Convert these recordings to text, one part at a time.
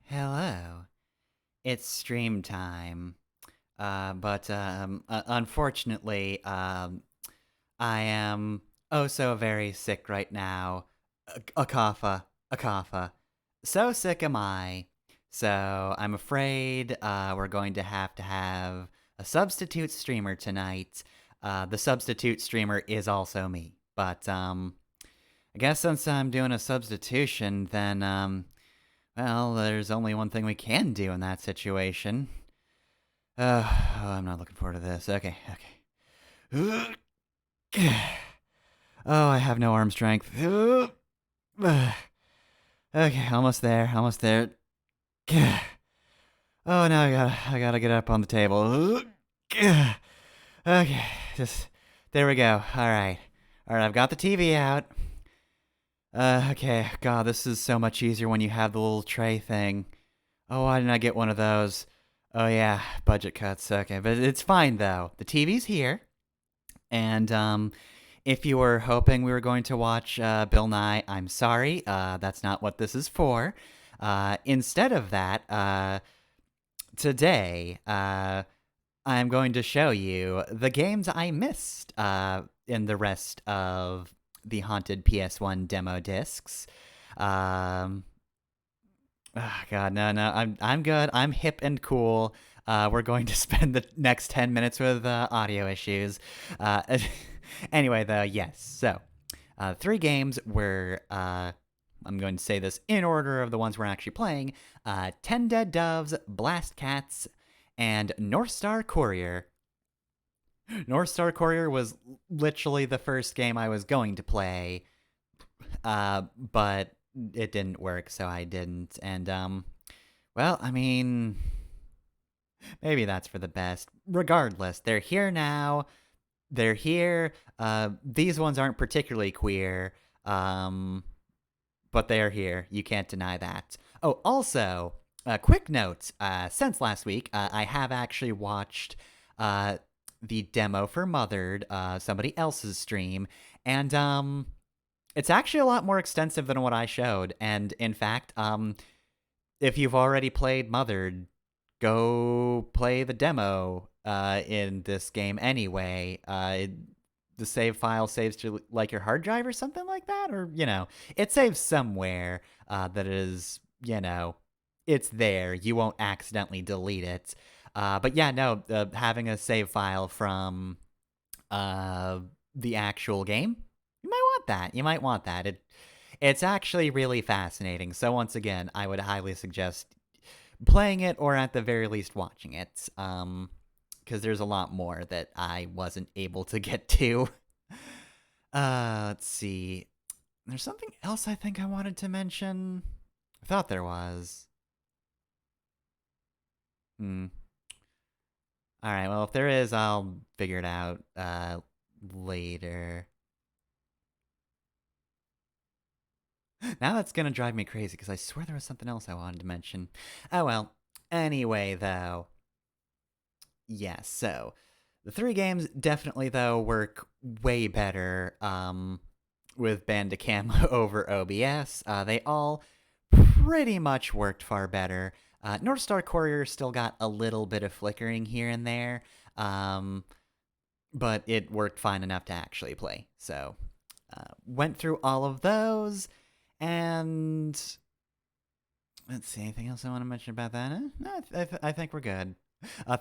Hello. It's stream time. Unfortunately, I am oh so very sick right now. A cough. So sick am I. So I'm afraid we're going to have a substitute streamer tonight. The substitute streamer is also me. But I guess since I'm doing a substitution, then well, there's only one thing we can do in that situation. I'm not looking forward to this. Okay. Oh, I have no arm strength. Okay, almost there. Oh, now I gotta get up on the table. Okay, just there we go. All right, I've got the TV out. Okay, God, this is so much easier when you have the little tray thing. Oh, why didn't I get one of those? Oh yeah, budget cuts. Okay, but it's fine though. The TV's here, and if you were hoping we were going to watch Bill Nye, I'm sorry. That's not what this is for. Instead of that, today, I'm going to show you the games I missed in the rest of the Haunted PS1 demo discs. Oh, God, no. I'm good. I'm hip and cool. We're going to spend the next 10 minutes with audio issues. Anyway, though, yes. So, three games were, I'm going to say this in order of the ones we're actually playing. 10 Dead Doves, Blast Cats, and Northstar Courier. Northstar Courier was literally the first game I was going to play, but it didn't work, so I didn't. And, well, I mean, maybe that's for the best. Regardless, they're here now. They're here. These ones aren't particularly queer, but they're here. You can't deny that. Oh, also, quick note. Since last week, I have actually watched the demo for Mothered, somebody else's stream, and it's actually a lot more extensive than what I showed. And in fact, if you've already played Mothered, go play the demo in this game anyway. The save file saves to like your hard drive or something like that, or it saves somewhere that is it's there. You won't accidentally delete it. But yeah, no, having a save file from the actual game, you might want that. It's actually really fascinating. So once again, I would highly suggest playing it or at the very least watching it. Because there's a lot more that I wasn't able to get to. Let's see. There's something else I think I wanted to mention. I thought there was. Alright, well, if there is, I'll figure it out later. Now that's gonna drive me crazy, because I swear there was something else I wanted to mention. Oh well. Anyway, though. Yes, so the three games definitely, though, work way better with Bandicam over OBS. They all pretty much worked far better. Northstar Courier still got a little bit of flickering here and there, but it worked fine enough to actually play. So, went through all of those, and let's see, anything else I want to mention about that? No, I think we're good.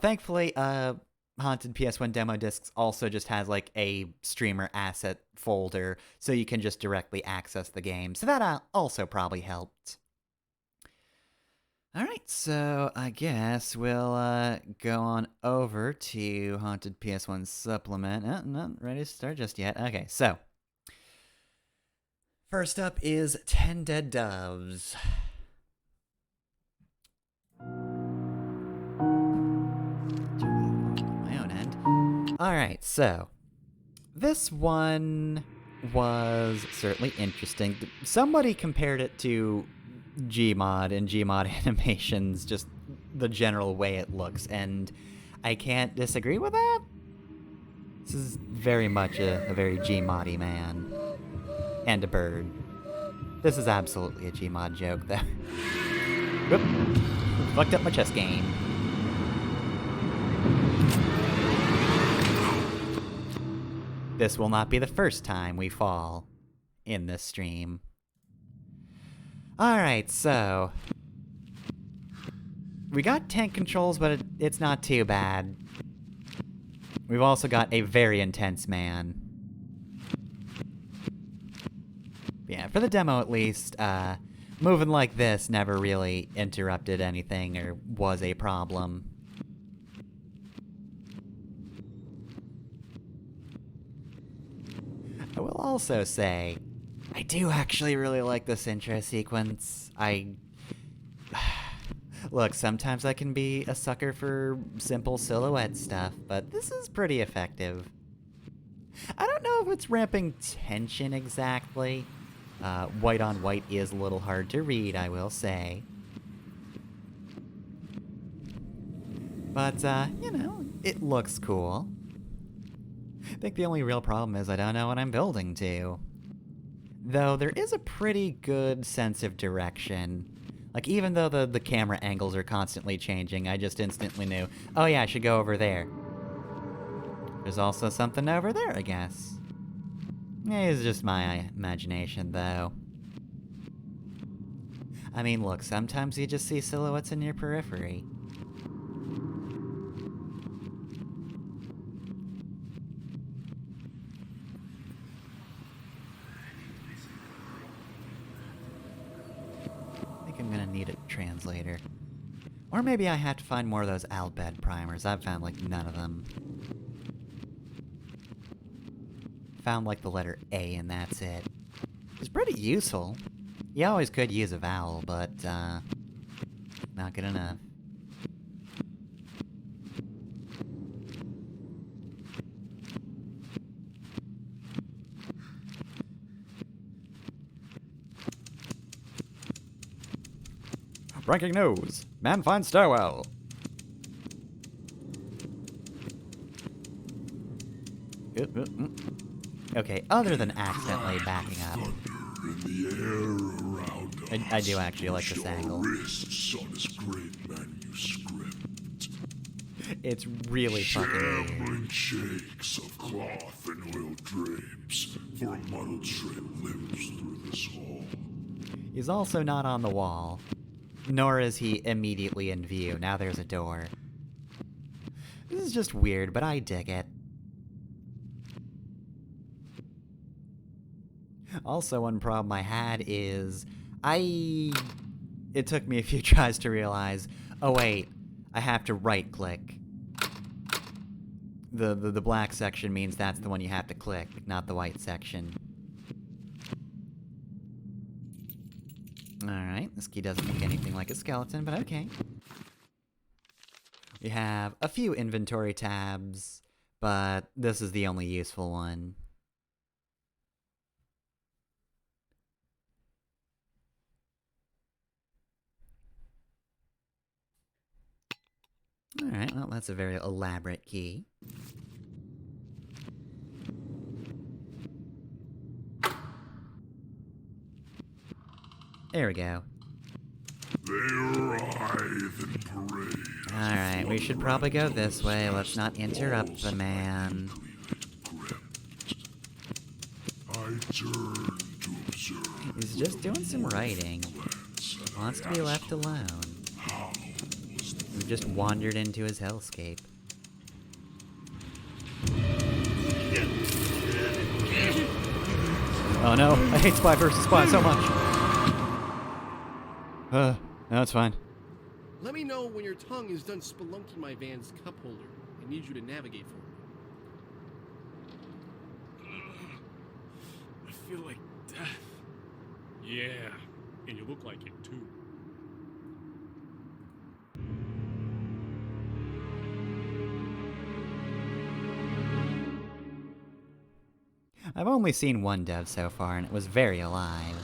Thankfully, Haunted PS1 demo discs also just has like a streamer asset folder, so you can just directly access the game. So that also probably helped. Alright, so I guess we'll go on over to Haunted PS1 Supplement. Not ready to start just yet. Okay, so first up is 10 Dead Doves. My own end. Alright, so this one was certainly interesting. Somebody compared it to Gmod and Gmod animations, just the general way it looks, and I can't disagree with that. This is very much a very Gmod-y man. And a bird. This is absolutely a Gmod joke, though. Whoop. Fucked up my chess game. This will not be the first time we fall in this stream. Alright, so... we got tank controls, but it's not too bad. We've also got a very intense man. Yeah, for the demo at least, moving like this never really interrupted anything or was a problem. I will also say, I do actually really like this intro sequence. Look, sometimes I can be a sucker for simple silhouette stuff, but this is pretty effective. I don't know if it's ramping tension exactly. White on white is a little hard to read, I will say. But, you know, it looks cool. I think the only real problem is I don't know what I'm building to. Though there is a pretty good sense of direction. Like, even though the camera angles are constantly changing, I just instantly knew, oh yeah, I should go over there. There's also something over there, I guess. It's just my imagination, though. I mean, look, sometimes you just see silhouettes in your periphery. I think I'm gonna need a translator. Or maybe I have to find more of those Albed primers. I've found, like, none of them. Found, like, the letter A and that's it. It's pretty useful. You always could use a vowel, but, not good enough. Breaking news! Man finds stairwell! Okay, other than accidentally backing up. I do actually like this angle. It's really fucking weird. Shakes of cloth and oil drapes, for a muddled shrimp lives through this hall. He's also not on the wall. Nor is he immediately in view. Now there's a door. This is just weird, but I dig it. Also, one problem I had is... it took me a few tries to realize, oh wait, I have to right-click. The black section means that's the one you have to click, not the white section. Alright, this key doesn't look anything like a skeleton, but okay. We have a few inventory tabs, but this is the only useful one. Alright, well, that's a very elaborate key. There we go. Alright, we should probably go this way. Let's not interrupt the man. He's just doing some writing. Wants to be left alone. We've just wandered into his hellscape. Oh no, I hate Spy vs. Spy so much. No, it's fine. Let me know when your tongue is done spelunking my van's cup holder. I need you to navigate for me. I feel like death. Yeah, and you look like it too. I've only seen one dev so far, and it was very alive.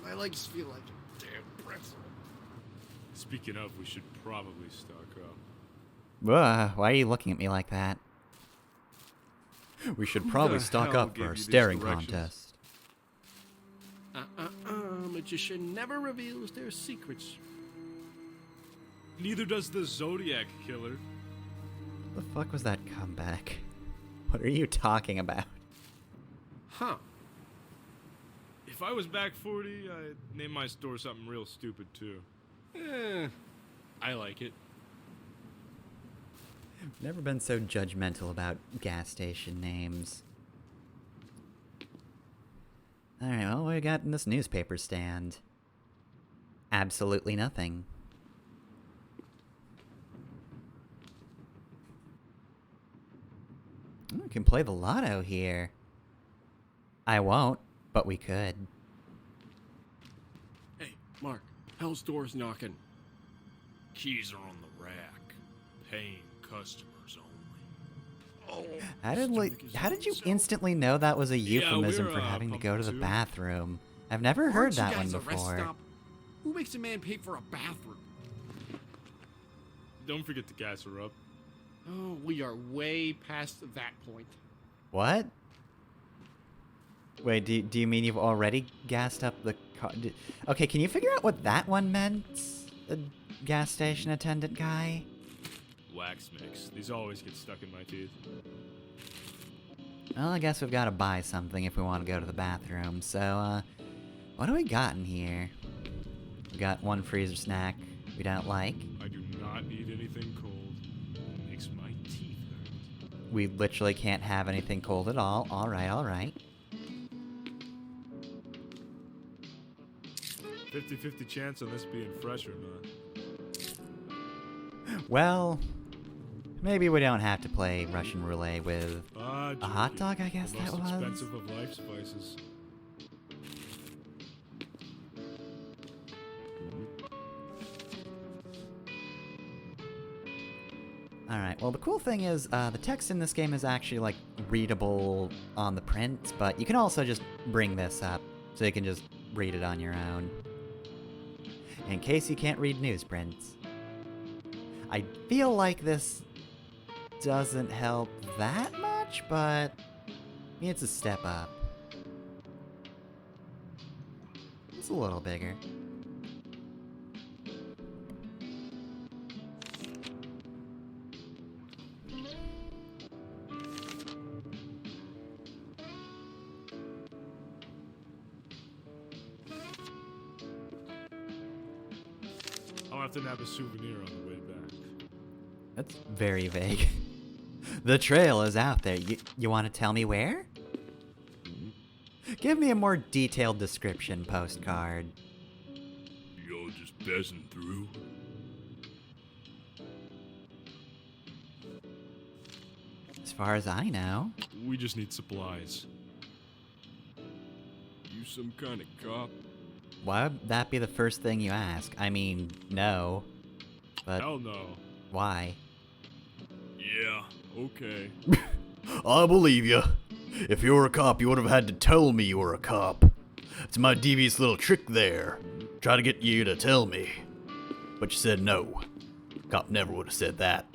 My legs feel like a damn pretzel. Speaking of, we should probably stock up. Why are you looking at me like that? We should Who probably the stock hell up for gave our you these staring directions? contest. Magician never reveals their secrets. Neither does the Zodiac Killer. The fuck was that comeback? What are you talking about? Huh. If I was back 40, I'd name my store something real stupid too. I like it. Never been so judgmental about gas station names. Alright, well, what we got in this newspaper stand? Absolutely nothing. We can play the lotto here. I won't, but we could. Hey, Mark, Hell's door's knocking. Keys are on the rack. Paying customers only. Oh, How did you instantly know that was a euphemism we're, for having to go pumping to the too. bathroom? I've never heard Aren't you that one guys a rest before. stop? Who makes a man pay for a bathroom? Don't forget to gas her up. Oh, we are way past that point. What? Wait, do you mean you've already gassed up the car? Okay, can you figure out what that one meant? A gas station attendant guy? Wax mix. These always get stuck in my teeth. Well, I guess we've got to buy something if we want to go to the bathroom. So, what do we got in here? We got one freezer snack we don't like. I do not need anything cold. It makes my teeth hurt. We literally can't have anything cold at all. Alright, alright. 50-50 chance on this being fresh or not. Well, maybe we don't have to play Russian roulette with Ah, a hot jerky. dog, I guess The that most was. expensive of life spices. Alright, well the cool thing is, the text in this game is actually, like, readable on the print, but you can also just bring this up, so you can just read it on your own. In case you can't read newsprints. I feel like this doesn't help that much, but it's a step up. It's a little bigger. I'll have to nab a souvenir on the way back. That's very vague. The trail is out there. You want to tell me where? Give me a more detailed description postcard. You're just passing through? As far as I know. We just need supplies. You some kind of cop? Why would that be the first thing you ask? I mean, no. But Hell no. why? Yeah, okay. I believe you. If you were a cop, you would have had to tell me you were a cop. It's my devious little trick there. Try to get you to tell me. But you said no. Cop never would have said that.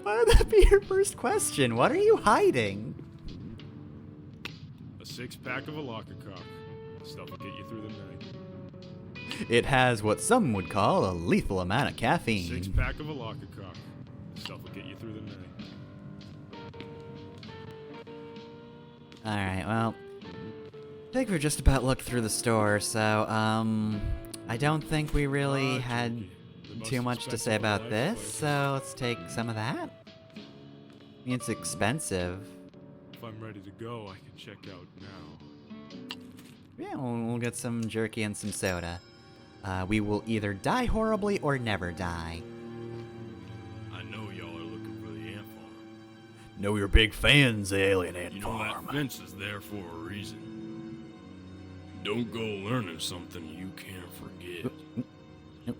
Why would that be your first question? What are you hiding? A 6-pack of a locker cock. Stuff will get you through the night. It has what some would call a lethal amount of caffeine. 6-pack of a locker cock. Stuff will get you through the night. Alright, well, I think we've just about looked through the store, so, I don't think we really had jerky. The most too much to expensive say of about life this, spices. so let's take some of that. I mean, it's expensive. If I'm ready to go, I can check out now. Yeah, we'll get some jerky and some soda. We will either die horribly or never die. I know y'all are looking for the ant farm. Know you're big fans of Alien Ant You know Farm. that fence is there for a reason. Don't go learning something you can't forget. Nope.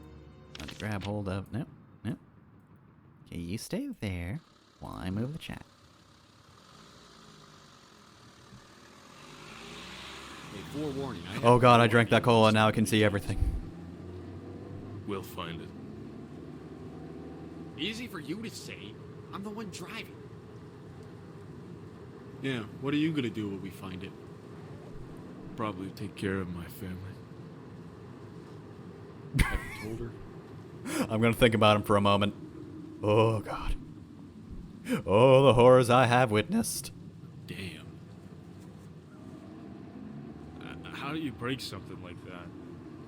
Let me grab hold of. Nope. Nope. Okay, you stay there while I move the chat. A forewarning. Oh god, I drank that cola, now I can see everything. We'll find it. Easy for you to say. I'm the one driving. Yeah, what are you gonna do when we find it? Probably take care of my family. Have you told her? I'm gonna think about him for a moment. Oh, God. Oh, the horrors I have witnessed. Damn. How do you break something like that?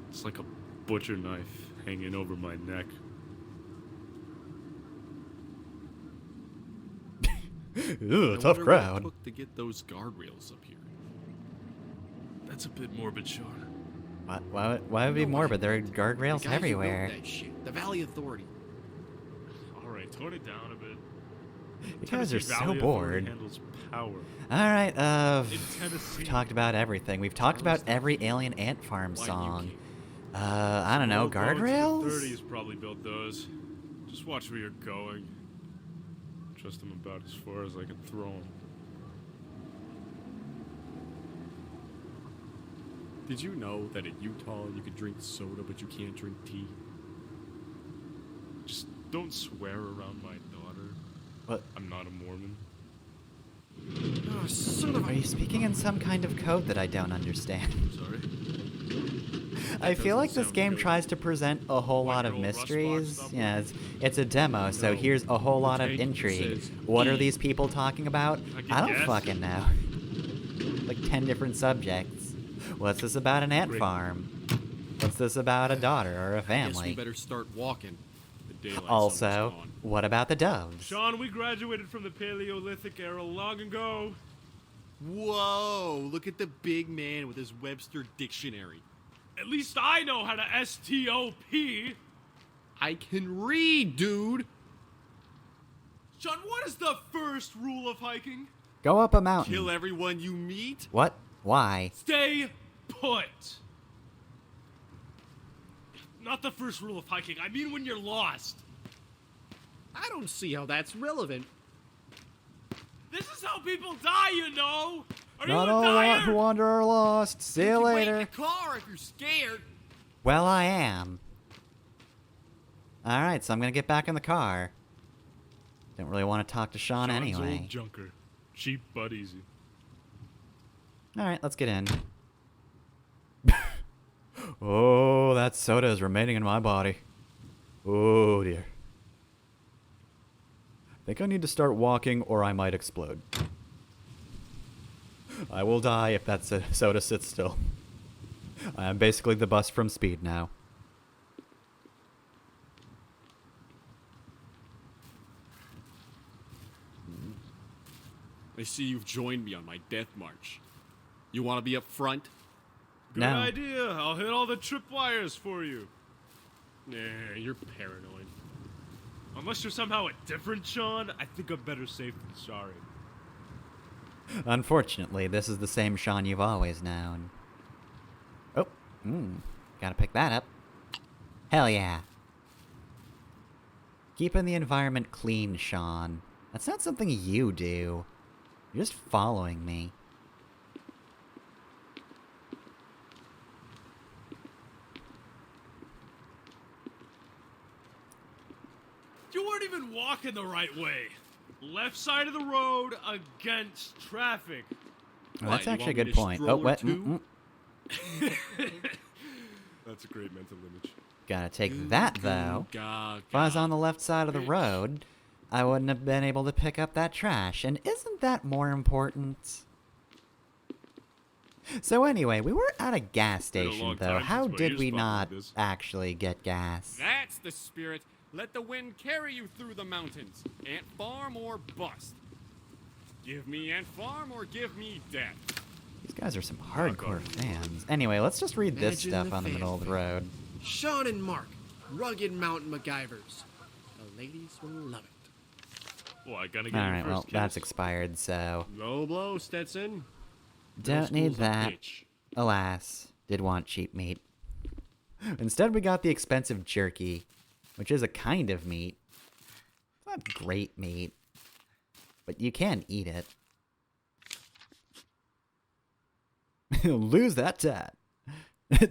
It's like a butcher knife hanging over my neck. Ew, I tough wonder what it crowd. took to get those guardrails up here. That's a bit morbid, Sean. Why would it be No, morbid? There are The guardrails guys who wrote everywhere. that shit, the Valley Authority. Alright, tone it down a bit. You guys are Tennessee so Valley Authority bored. handles power. Alright, In Tennessee. we've talked about everything. We've talked about every Alien Ant Farm Why you song. king? I don't know, Old bones in the guardrails? 30s probably built those. Just watch where you're going. Trust him about as far as I can throw him. Did you know that in Utah you can drink soda but you can't drink tea? Just don't swear around my daughter. What? I'm not a Mormon. Oh, son of Are you speaking in some kind of code that I don't understand? Sorry. I feel like this sound game good. tries to present a whole lot of 1-year-old Rust box mysteries. stuff? Yeah, it's a demo, so No. here's a whole lot of tank intrigue. says What are E. these people talking about? I can I don't guess. fucking know. Like 10 different subjects. What's this about an ant Great. farm? What's this about a daughter or a Guess we family? better start walking. The daylight Also, zone's gone. what about the doves? Sean, we graduated from the Paleolithic era long ago. Whoa! Look at the big man with his Webster dictionary. At least I know how to S-T-O-P. I can read, dude. Sean, what is the first rule of hiking? Go up a mountain. Kill everyone you meet. What? Why? Stay put. Not the first rule of hiking. I mean when you're lost. I don't see how that's relevant. This is how people die, you know. Are Not you a all dyer? who wander are lost. See you Wait in later. the car if you're scared. Well, I am. Alright, so I'm gonna get back in the car. Don't really want to talk to Sean Sean's anyway. old junker. Cheap but easy. Alright, let's get in. Oh, that soda is remaining in my body. Oh dear. Think I need to start walking or I might explode. I will die if that soda sits still. I am basically the bus from Speed now. I see you've joined me on my death march. You want to be up front? Good No. idea. I'll hit all the tripwires for you. Nah, you're paranoid. Unless you're somehow a different Sean, I think I'm better safe than sorry. Unfortunately, this is the same Sean you've always known. Oh, gotta pick that up. Hell yeah. Keeping the environment clean, Sean. That's not something you do. You're just following me. You weren't even walking the right way. Left side of the road against traffic. Well, What, that's you actually a want me good to point. stroll Oh, her wait. too? That's a great mental image. Gotta take that, though. If I was on the left side of the road, I wouldn't have been able to pick up that trash. And isn't that more important? So anyway, we were at a gas Been a station, long though. time How since my did ears we fucked not with this. actually get gas? That's the spirit. Let the wind carry you through the mountains. Ant farm or bust. Give me ant farm or give me death. These guys are some hardcore fans. Anyway, let's just read this Imagine stuff the on the middle of the fanfare. road. Sean and Mark, rugged mountain MacGyvers. The ladies will love it. Well, I gotta get your Alright, first well, kiss. that's expired, so... Low blow, Stetson. Don't need school's a that. bitch. Alas, did want cheap meat. Instead, we got the expensive jerky, which is a kind of meat. It's not great meat, but you can eat it. Lose that tat.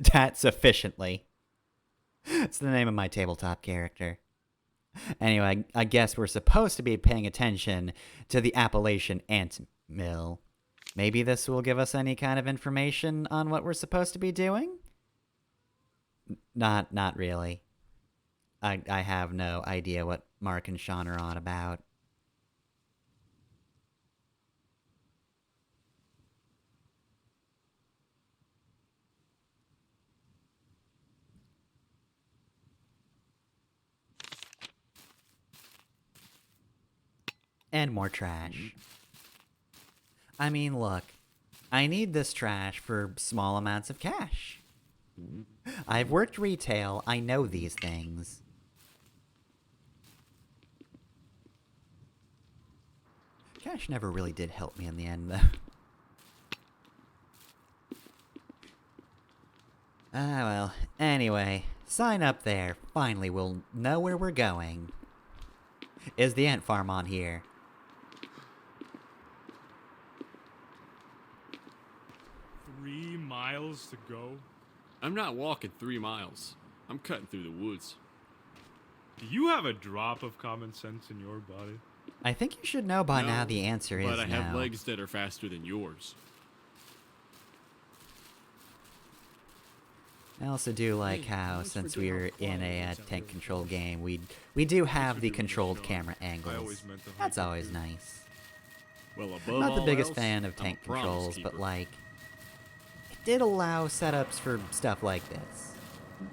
Tat sufficiently. It's the name of my tabletop character. Anyway, I guess we're supposed to be paying attention to the Appalachian ant mill. Maybe this will give us any kind of information on what we're supposed to be doing? Not really. I have no idea what Mark and Sean are on about. And more trash. I mean, look. I need this trash for small amounts of cash. I've worked retail. I know these things. Cash never really did help me in the end, though. Ah, well. Anyway, sign up there. Finally, we'll know where we're going. Is the ant farm on here? 3 miles to go? I'm not walking 3 miles. I'm cutting through the woods. Do you have a drop of common sense in your body? I think you should know by No, now the answer is no. But I have legs that are faster than yours. I also do like Hey, how, let's since forget we're how in quiet it a is out tank here. control game, we do have for the doing controlled Sean. camera I angles. always meant to That's hype it always too. nice. Well, above I'm not the all biggest else, fan of I'm a tank promise controls, but keeper. like, it did allow setups for stuff like this.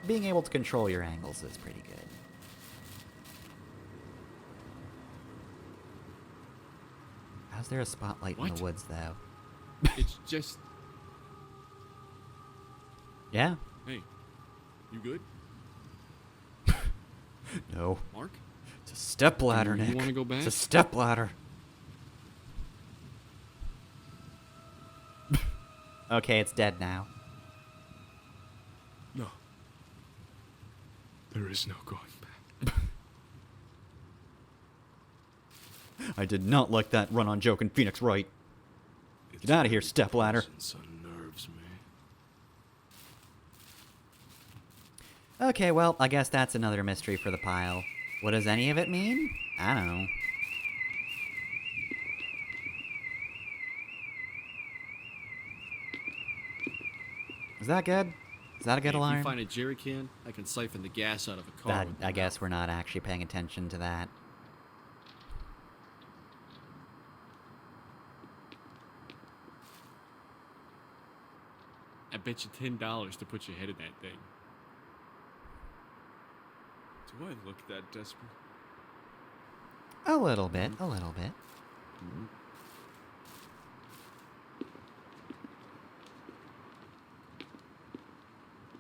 Being able to control your angles is pretty good. How's there a spotlight in What? the woods, though? It's just, Yeah? hey, you good, No. Mark? It's a stepladder, You Nick. wanna go back? It's a stepladder. Okay, it's dead now. No. There is no going back. I did not like that run-on joke in Phoenix Wright. Get out of here, stepladder. Presence unnerves me. Okay, well, I guess that's another mystery for the pile. What does any of it mean? I don't know. Is that good? Is that a good Hey, if alarm? you find a jerry can, I can siphon the gas out of a car. with I my guess mouth. we're not actually paying attention to that. I bet you $10 to put your head in that thing. Do I look that desperate? A little bit, a little bit.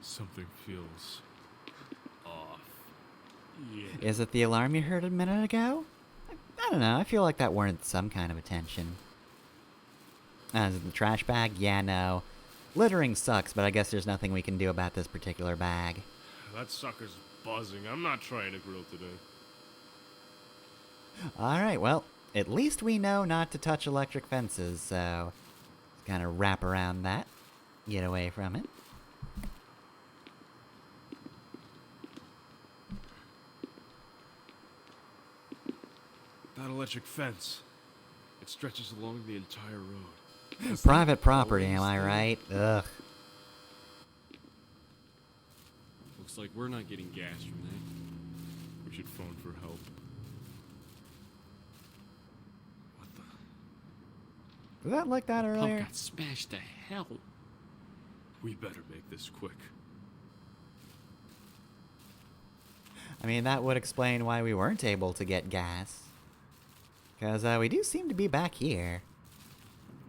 Something feels off. Yeah. Is it the alarm you heard a minute ago? I don't know, I feel like that warrants some kind of attention. Is it the trash bag? Yeah, no. Littering sucks, but I guess there's nothing we can do about this particular bag. That sucker's buzzing. I'm not trying to grill today. Alright, well, at least we know not to touch electric fences, so let's kind of wrap around that. Get away from it. That electric fence. It stretches along the entire road. Private property, am I right? Ugh. Looks like we're not getting gas from that. We should phone for help. What the? Was that like that Pump earlier? got smashed to hell. We better make this quick. I mean, that would explain why we weren't able to get gas. Because we do seem to be back here.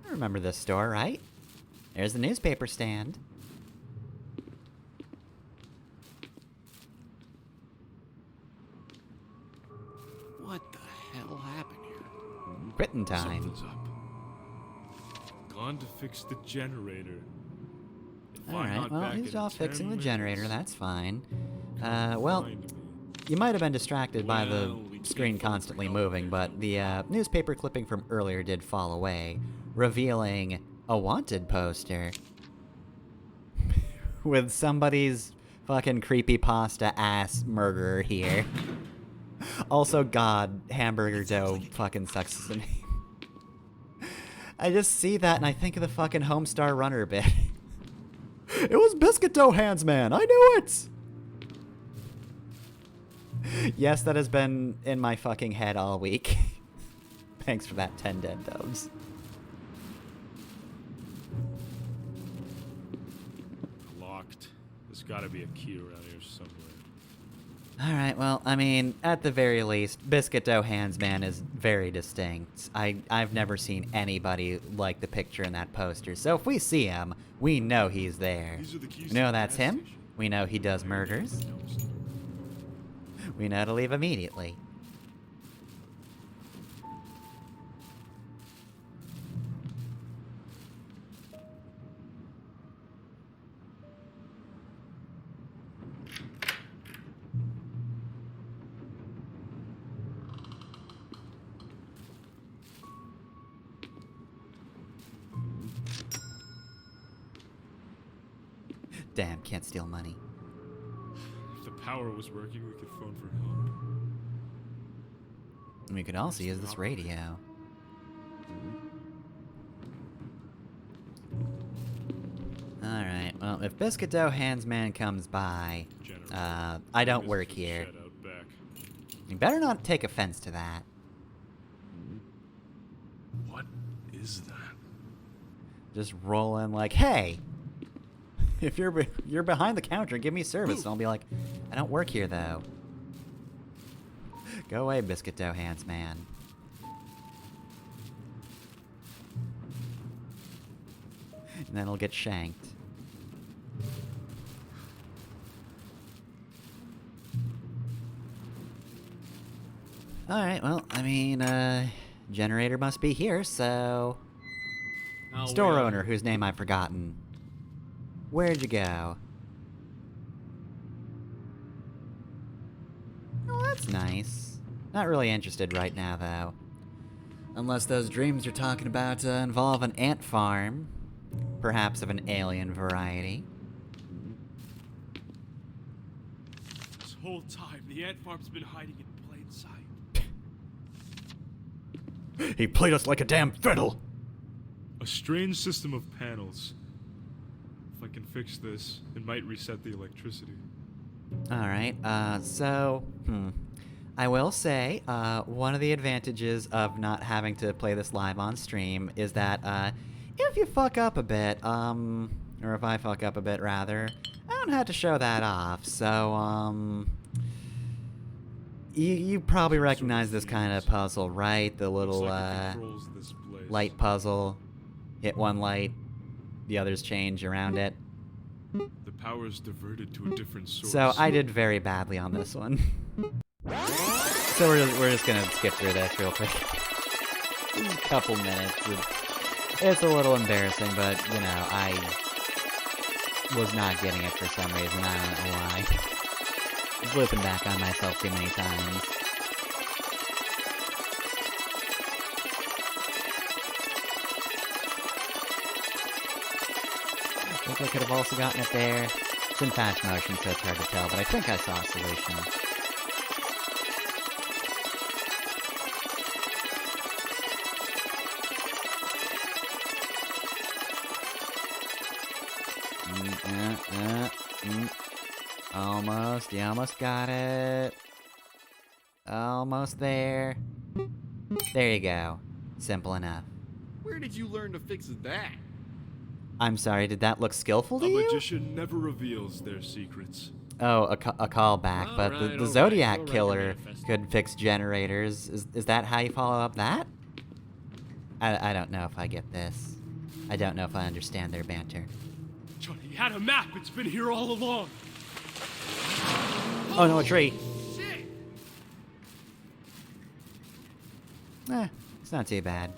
I remember this store, right? There's the newspaper stand. What the hell happened here? Quitting time. Something's up. Gone to fix the generator. If I'm Alright, not well, back he's in off 10 fixing the minutes, generator, that's fine. Well, find me. you might have been distracted by the Well, we can't screen phone for constantly help. moving, but the newspaper clipping from earlier did fall away, revealing a wanted poster with somebody's fucking creepypasta ass murderer here. Also, God, hamburger dough fucking sucks as a name. I just see that and I think of the fucking Homestar Runner bit. It was Biscuit Dough Hands, man. I knew it. Yes, that has been in my fucking head all week. Thanks for that 10 dead doves. Locked. There's gotta be a key around here somewhere. Alright, well, I mean, at the very least, Biscuit Dough Hands Man is very distinct. I've never seen anybody like the picture in that poster, so if we see him, we know he's there. These are the keys We know to the that's gas him. station. We know he does murders. We know to leave immediately. Damn, can't steal money. If the power was working, we could phone for help. We could also use this radio. Alright, well, if Biscuit Dough Hands Man comes by, Generator. I don't This work is the here. shed out back. You better not take offense to that. What is that? Just roll in like, hey! If you're behind the counter, give me service. And I'll be like, I don't work here, though. Go away, Biscuit Dough Hands Man. And then he'll get shanked. Alright, well, I mean, generator must be here, so... I'll Store wait. owner, whose name I've forgotten. Where'd you go? Oh, that's nice. Not really interested right now, though. Unless those dreams you're talking about involve an ant farm. Perhaps of an alien variety. This whole time, the ant farm's been hiding in plain sight. He played us like a damn fiddle. A strange system of panels. If I can fix this, it might reset the electricity. Alright, I will say, one of the advantages of not having to play this live on stream is that, if you fuck up a bit, or if I fuck up a bit, rather, I don't have to show that off, so, you probably recognize this kind of puzzle, right? The little, Looks like it controls this place. light puzzle. Hit one light, the others change around it. The power's diverted to a different source. So I did very badly on this one. So we're just gonna skip through this real quick. Just a couple minutes. It's a little embarrassing, but you know, I was not getting it for some reason. I don't know why. I was looping back on myself too many times. I think I could have also gotten it there. It's in fast motion, so it's hard to tell, but I think I saw a solution. Almost. You almost got it. Almost there. There you go. Simple enough. Where did you learn to fix that? I'm sorry, did that look skillful to A you? magician never reveals their secrets. Oh, a callback, but Alright, the alright, Zodiac alright, Killer manifest. could fix generators. Is that how you follow up that? I don't know if I get this. I don't know if I understand their banter. Johnny, he had a map. It's been here all along. Oh no, a tree. Shit! It's not too bad.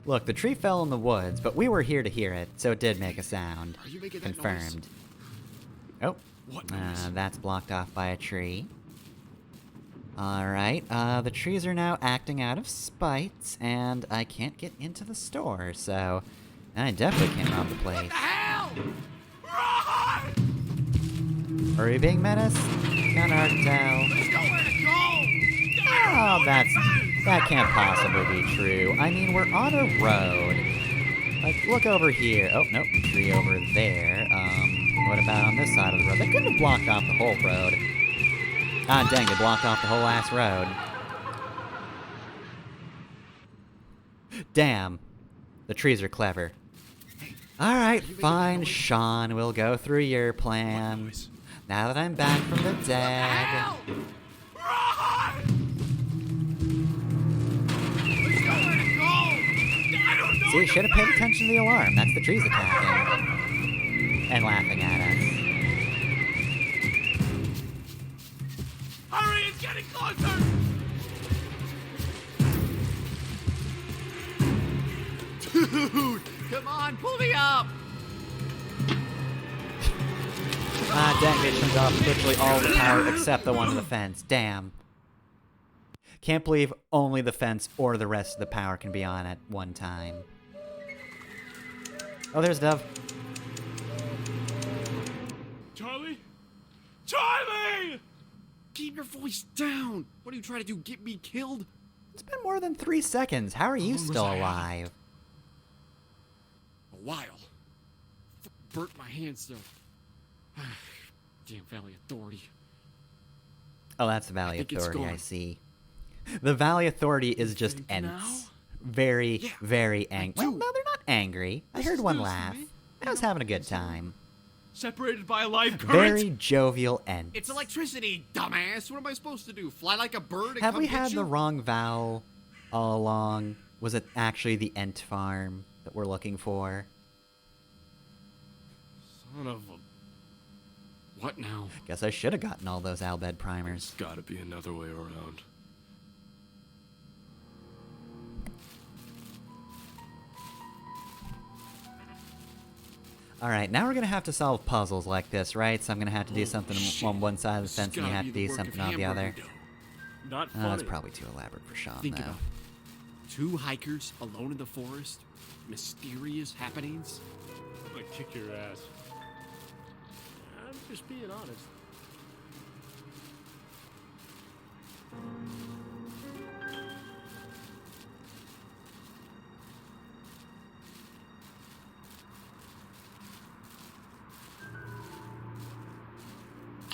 Look, the tree fell in the woods, but we were here to hear it, so it did make a sound. Are you making that Confirmed. Oh, What noise? that's blocked off by a tree. Alright, the trees are now acting out of spite, and I can't get into the store, so I definitely can't rob the place. Hell! Are we being menaced? Kinda hard to tell. There's nowhere to go! Oh, that's That can't possibly be true. I mean, we're on a road. Like, look over here. Oh, nope, tree over there. What about on this side of the road? They couldn't have blocked off the whole road. Ah, dang, they blocked off the whole ass road. Damn. The trees are clever. Alright, fine, Sean. We'll go through your plan. Now that I'm back from the dead. See, should have paid attention to the alarm. That's the trees attacking. And laughing at us. Hurry, it's getting closer! Dude, come on, pull me up! Ah, dang, they turned off literally all the power except the one to the fence. Damn. Can't believe only the fence or the rest of the power can be on at one time. Oh, there's Dove. Charlie? Charlie! Keep your voice down! What are you trying to do, get me killed? It's been more than 3 seconds. How are you long was still I out? alive? A while. Burnt my hands though. Damn Valley Authority. Oh, that's the Valley think it's Authority, I gone. see. The Valley Authority is just think ents. now? Very, Yeah, very angry. Well, do. no, they're not angry. I This heard is one news to laugh. me. I was having a good time. Separated by a live current? Very jovial ents. It's electricity, dumbass! What am I supposed to do? Fly like a bird and Have come we get had you? the wrong vowel all along? Was it actually the ent farm that we're looking for? Son of a... What now? Guess I should have gotten all those Albed primers. There's gotta be another way around. Alright, now we're gonna have to solve puzzles like this, right? So I'm gonna have to do something shit. on one side of the This fence and you gotta have be to do the work something of on the other. hamburger dough. Not Oh, funny. that's probably too elaborate for Sean, Think though. about it. 2 hikers alone in the forest, mysterious happenings. I'm gonna kick your ass. I'm just being honest.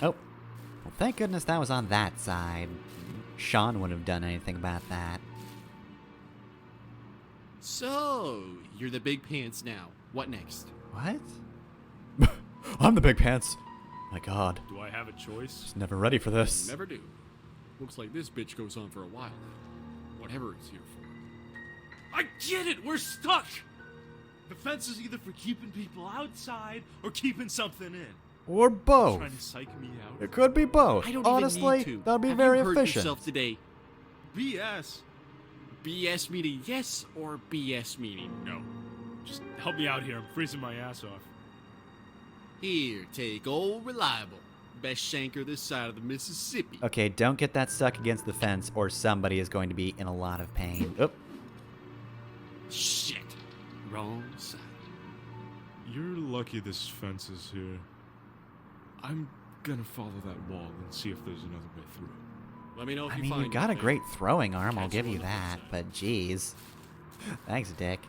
Oh. Well, thank goodness that was on that side. Sean wouldn't have done anything about that. So, you're the big pants now. What next? What? I'm the big pants. My god. Do I have a choice? Just never ready for this. Never do. Looks like this bitch goes on for a while now. Whatever it's here for. I get it! We're stuck! The fence is either for keeping people outside or keeping something in. Or both. Trying to psych me out. It could be both. I don't Honestly, even need to. that'd be Have very you hurt efficient. yourself today? BS. BS meaning yes or BS meaning no? Just help me out here. I'm freezing my ass off. Here, take old reliable. Best shanker this side of the Mississippi. Okay, don't get that stuck against the fence or somebody is going to be in a lot of pain. Oop. Shit. Wrong side. You're lucky this fence is here. I'm gonna follow that wall and see if there's another way through. Let me know if I you mean, find you've got a anything. great throwing arm, I'll Catch give you you on the flip that, side. but geez. Thanks, Dick.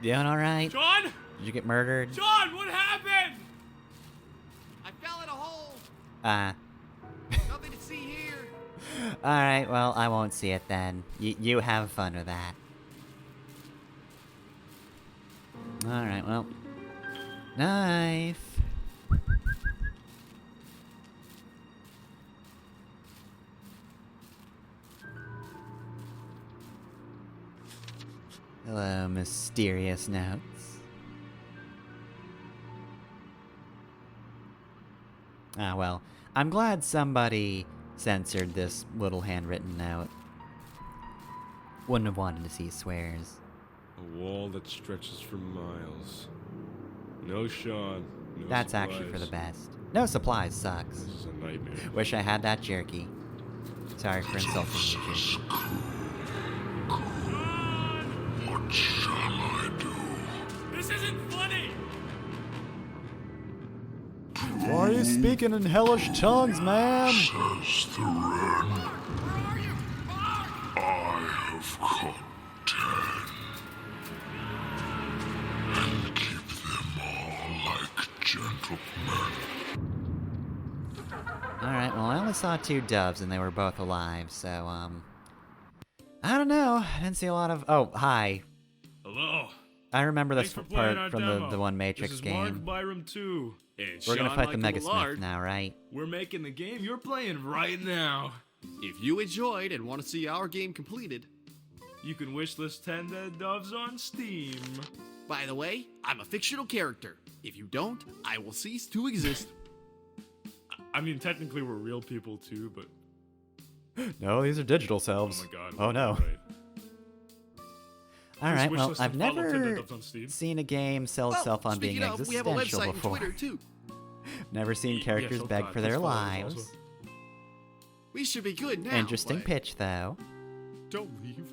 Doing alright? John? Did you get murdered? John, what happened? I fell in a hole. Nothing to see here. Alright, well, I won't see it then. You have fun with that. Alright, well. Knife. Hello, mysterious notes. Ah, well, I'm glad somebody censored this little handwritten note. Wouldn't have wanted to see swears. A wall that stretches for miles. No Sean. No That's actually for the supplies. best. No supplies sucks. This is a nightmare. Wish I had that jerky. Sorry for insulting you, jerky. What shall I do? This isn't funny! Why you speaking in hellish tongues, man? Says the wren. I have caught 10. And keep them all like gentlemen. Alright, well, I only saw 2 doves and they were both alive, so, I don't know. I didn't see a lot of. Oh, hi. Hello. I remember this Thanks for playing our part from demo. the one Matrix This is game. Mark Byram 2. And We're gonna Sean fight the Michael Megasmith Millard. now, right? we're making the game you're playing right now. If you enjoyed and want to see our game completed, You can wishlist 10 Dead Doves on Steam. by the way, I'm a fictional character. If you don't, I will cease to exist. I mean, technically we're real people too, but No, these are digital oh selves. my god. Oh no. Right. Alright, Wish well, list I've and follow 10 Dead never Doves on Steam. seen a game sell itself on being speaking of, we have a existential website before. and Twitter too. Never seen Yeah, characters so beg God, for their please follow us lives. also. We should be good now. Interesting but pitch, though. Don't leave.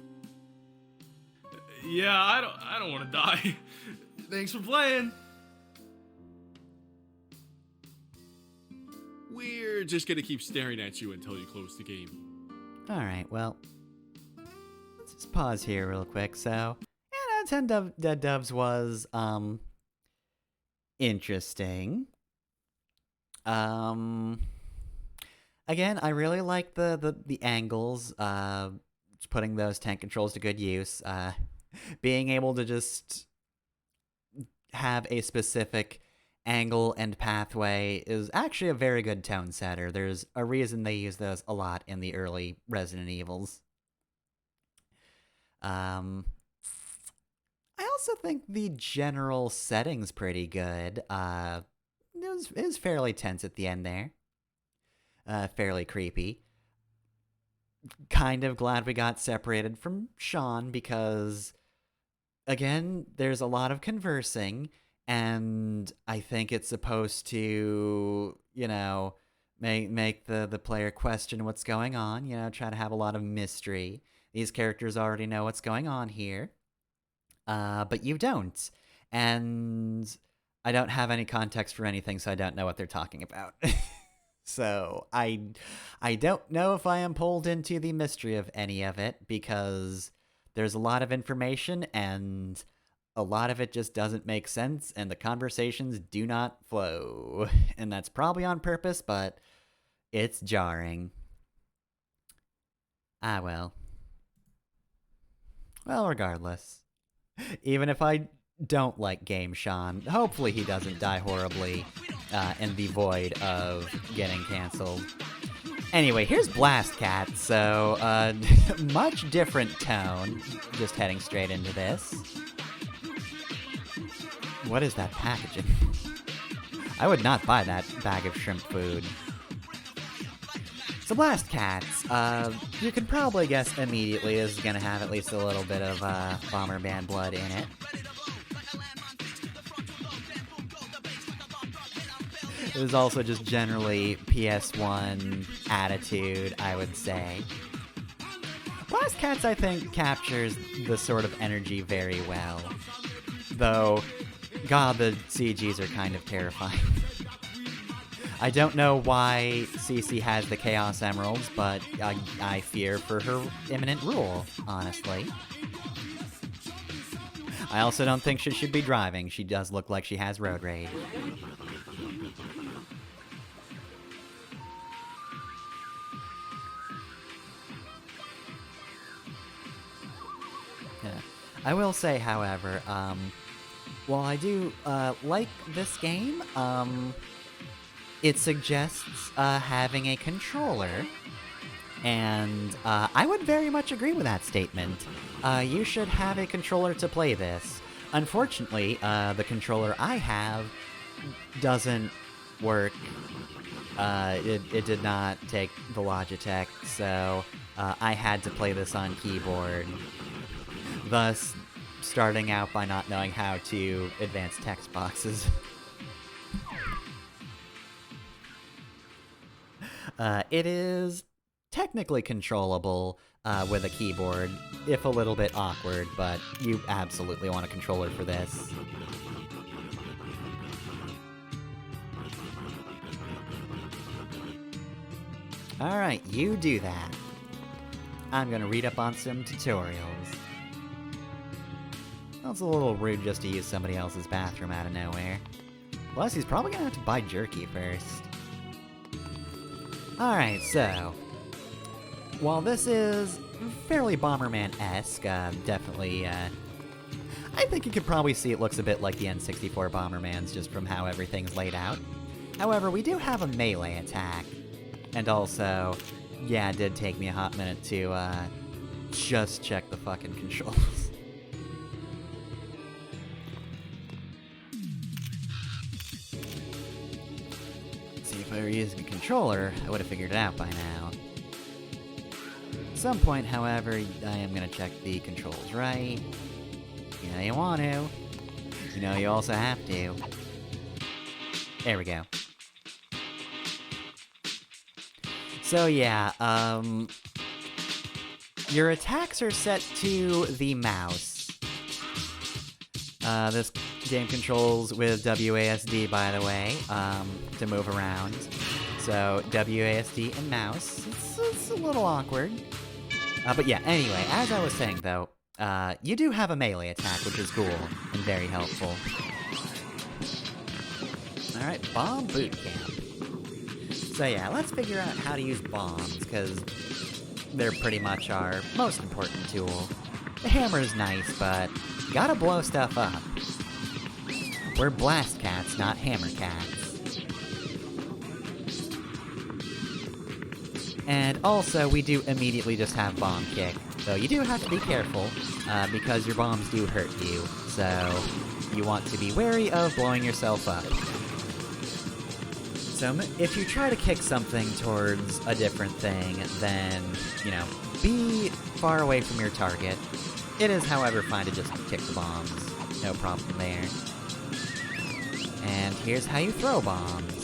Yeah, I don't want to die. Thanks for playing. We're just gonna keep staring at you until you close the game. Alright, well, let's just pause here real quick. So, yeah, 10 Dead Doves was, interesting. Again, I really like the angles, putting those tank controls to good use, being able to just have a specific angle and pathway is actually a very good tone setter. There's a reason they use those a lot in the early Resident Evils. I also think the general setting's pretty good. It was fairly tense at the end there. Fairly creepy. Kind of glad we got separated from Sean because, again, there's a lot of conversing, and I think it's supposed to, you know, make the player question what's going on, you know, try to have a lot of mystery. These characters already know what's going on here, but you don't. And I don't have any context for anything, so I don't know what they're talking about. So I don't know if I am pulled into the mystery of any of it, because there's a lot of information and a lot of it just doesn't make sense, and the conversations do not flow. And that's probably on purpose, but it's jarring. Ah, well. Well, regardless. Even if I don't like Game Sean, hopefully he doesn't die horribly in the void of getting canceled. Anyway, here's BlastCat, so much different tone, just heading straight into this. What is that packaging? I would not buy that bag of shrimp food. So BlastCats, you can probably guess immediately this is gonna have at least a little bit of Bomber Band blood in it. It was also just generally PS1 attitude, I would say. BlastCats, I think, captures the sort of energy very well. Though, God, the CGs are kind of terrifying. I don't know why Cece has the Chaos Emeralds, but I fear for her imminent rule, honestly. I also don't think she should be driving. She does look like she has road rage. Yeah. I will say, however, while I do like this game, it suggests having a controller, and I would very much agree with that statement. You should have a controller to play this. Unfortunately, the controller I have doesn't work. It did not take the Logitech, so I had to play this on keyboard. Thus, starting out by not knowing how to advance text boxes. It is technically controllable with a keyboard, if a little bit awkward, but you absolutely want a controller for this. Alright, you do that. I'm gonna read up on some tutorials. Well, it's a little rude just to use somebody else's bathroom out of nowhere. Plus, he's probably gonna have to buy jerky first. Alright, so... while this is fairly Bomberman-esque, definitely, I think you could probably see it looks a bit like the N64 Bombermans just from how everything's laid out. However, we do have a melee attack. And also, yeah, it did take me a hot minute to, just check the fucking controls. See, if I were using a controller, I would have figured it out by now. At some point, however, I am gonna check the controls right. You know you want to. You know you also have to. There we go. So yeah, your attacks are set to the mouse. This game controls with WASD, by the way, to move around. So WASD and mouse. It's a little awkward. But yeah, anyway, as I was saying though, you do have a melee attack, which is cool and very helpful. Alright, Bomb Boot Camp. So yeah, let's figure out how to use bombs, because they're pretty much our most important tool. The hammer is nice, but you gotta blow stuff up. We're blast cats, not hammer cats. And also, we do immediately just have bomb kick, so you do have to be careful, because your bombs do hurt you, so you want to be wary of blowing yourself up. So if you try to kick something towards a different thing, then, you know, be far away from your target. It is, however, fine to just kick the bombs. No problem there. And here's how you throw bombs.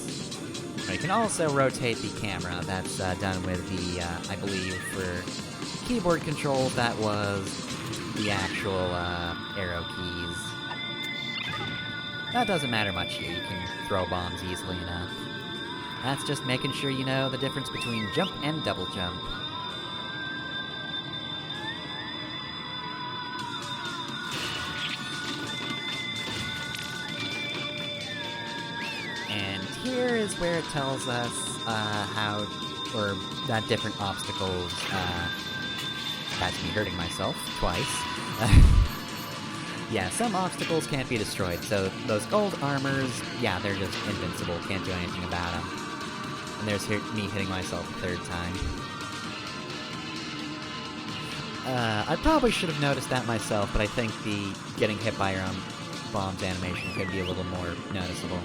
You can also rotate the camera. That's done with the, I believe, for keyboard controls, that was the actual arrow keys. That doesn't matter much here. You can throw bombs easily enough. That's just making sure you know the difference between jump and double jump. And here is where it tells us how, or that different obstacles, that's me hurting myself twice. Yeah, some obstacles can't be destroyed, so those gold armors, yeah, they're just invincible, can't do anything about them. And there's me hitting myself a third time. I probably should have noticed that myself, but I think the getting hit by your own bombs animation could be a little more noticeable.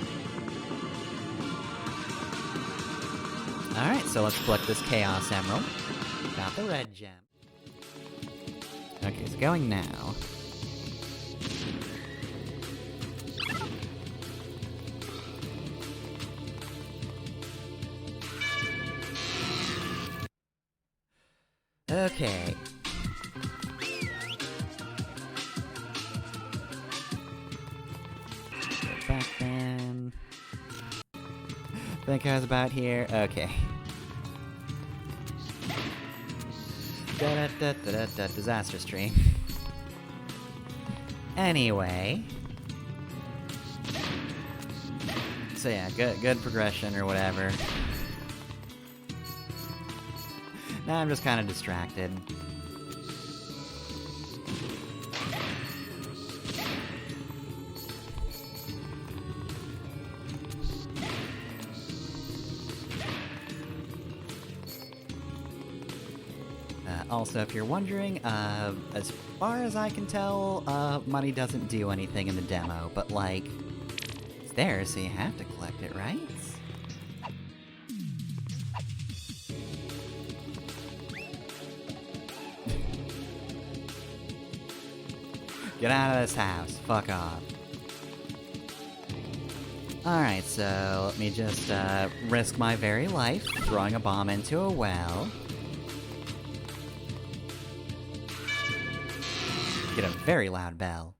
Alright, so let's collect this Chaos Emerald. Got the red gem. Okay, so going now. Okay. Go back then. Think I was about here. Okay. Da-da-da-da-da-da, disaster stream. Anyway. So yeah, good progression or whatever. Now I'm just kind of distracted. Also, if you're wondering, as far as I can tell, money doesn't do anything in the demo, but like, it's there, so you have to collect it, right? Get out of this house. Fuck off. Alright, so let me just risk my very life throwing a bomb into a well. Get a very loud bell.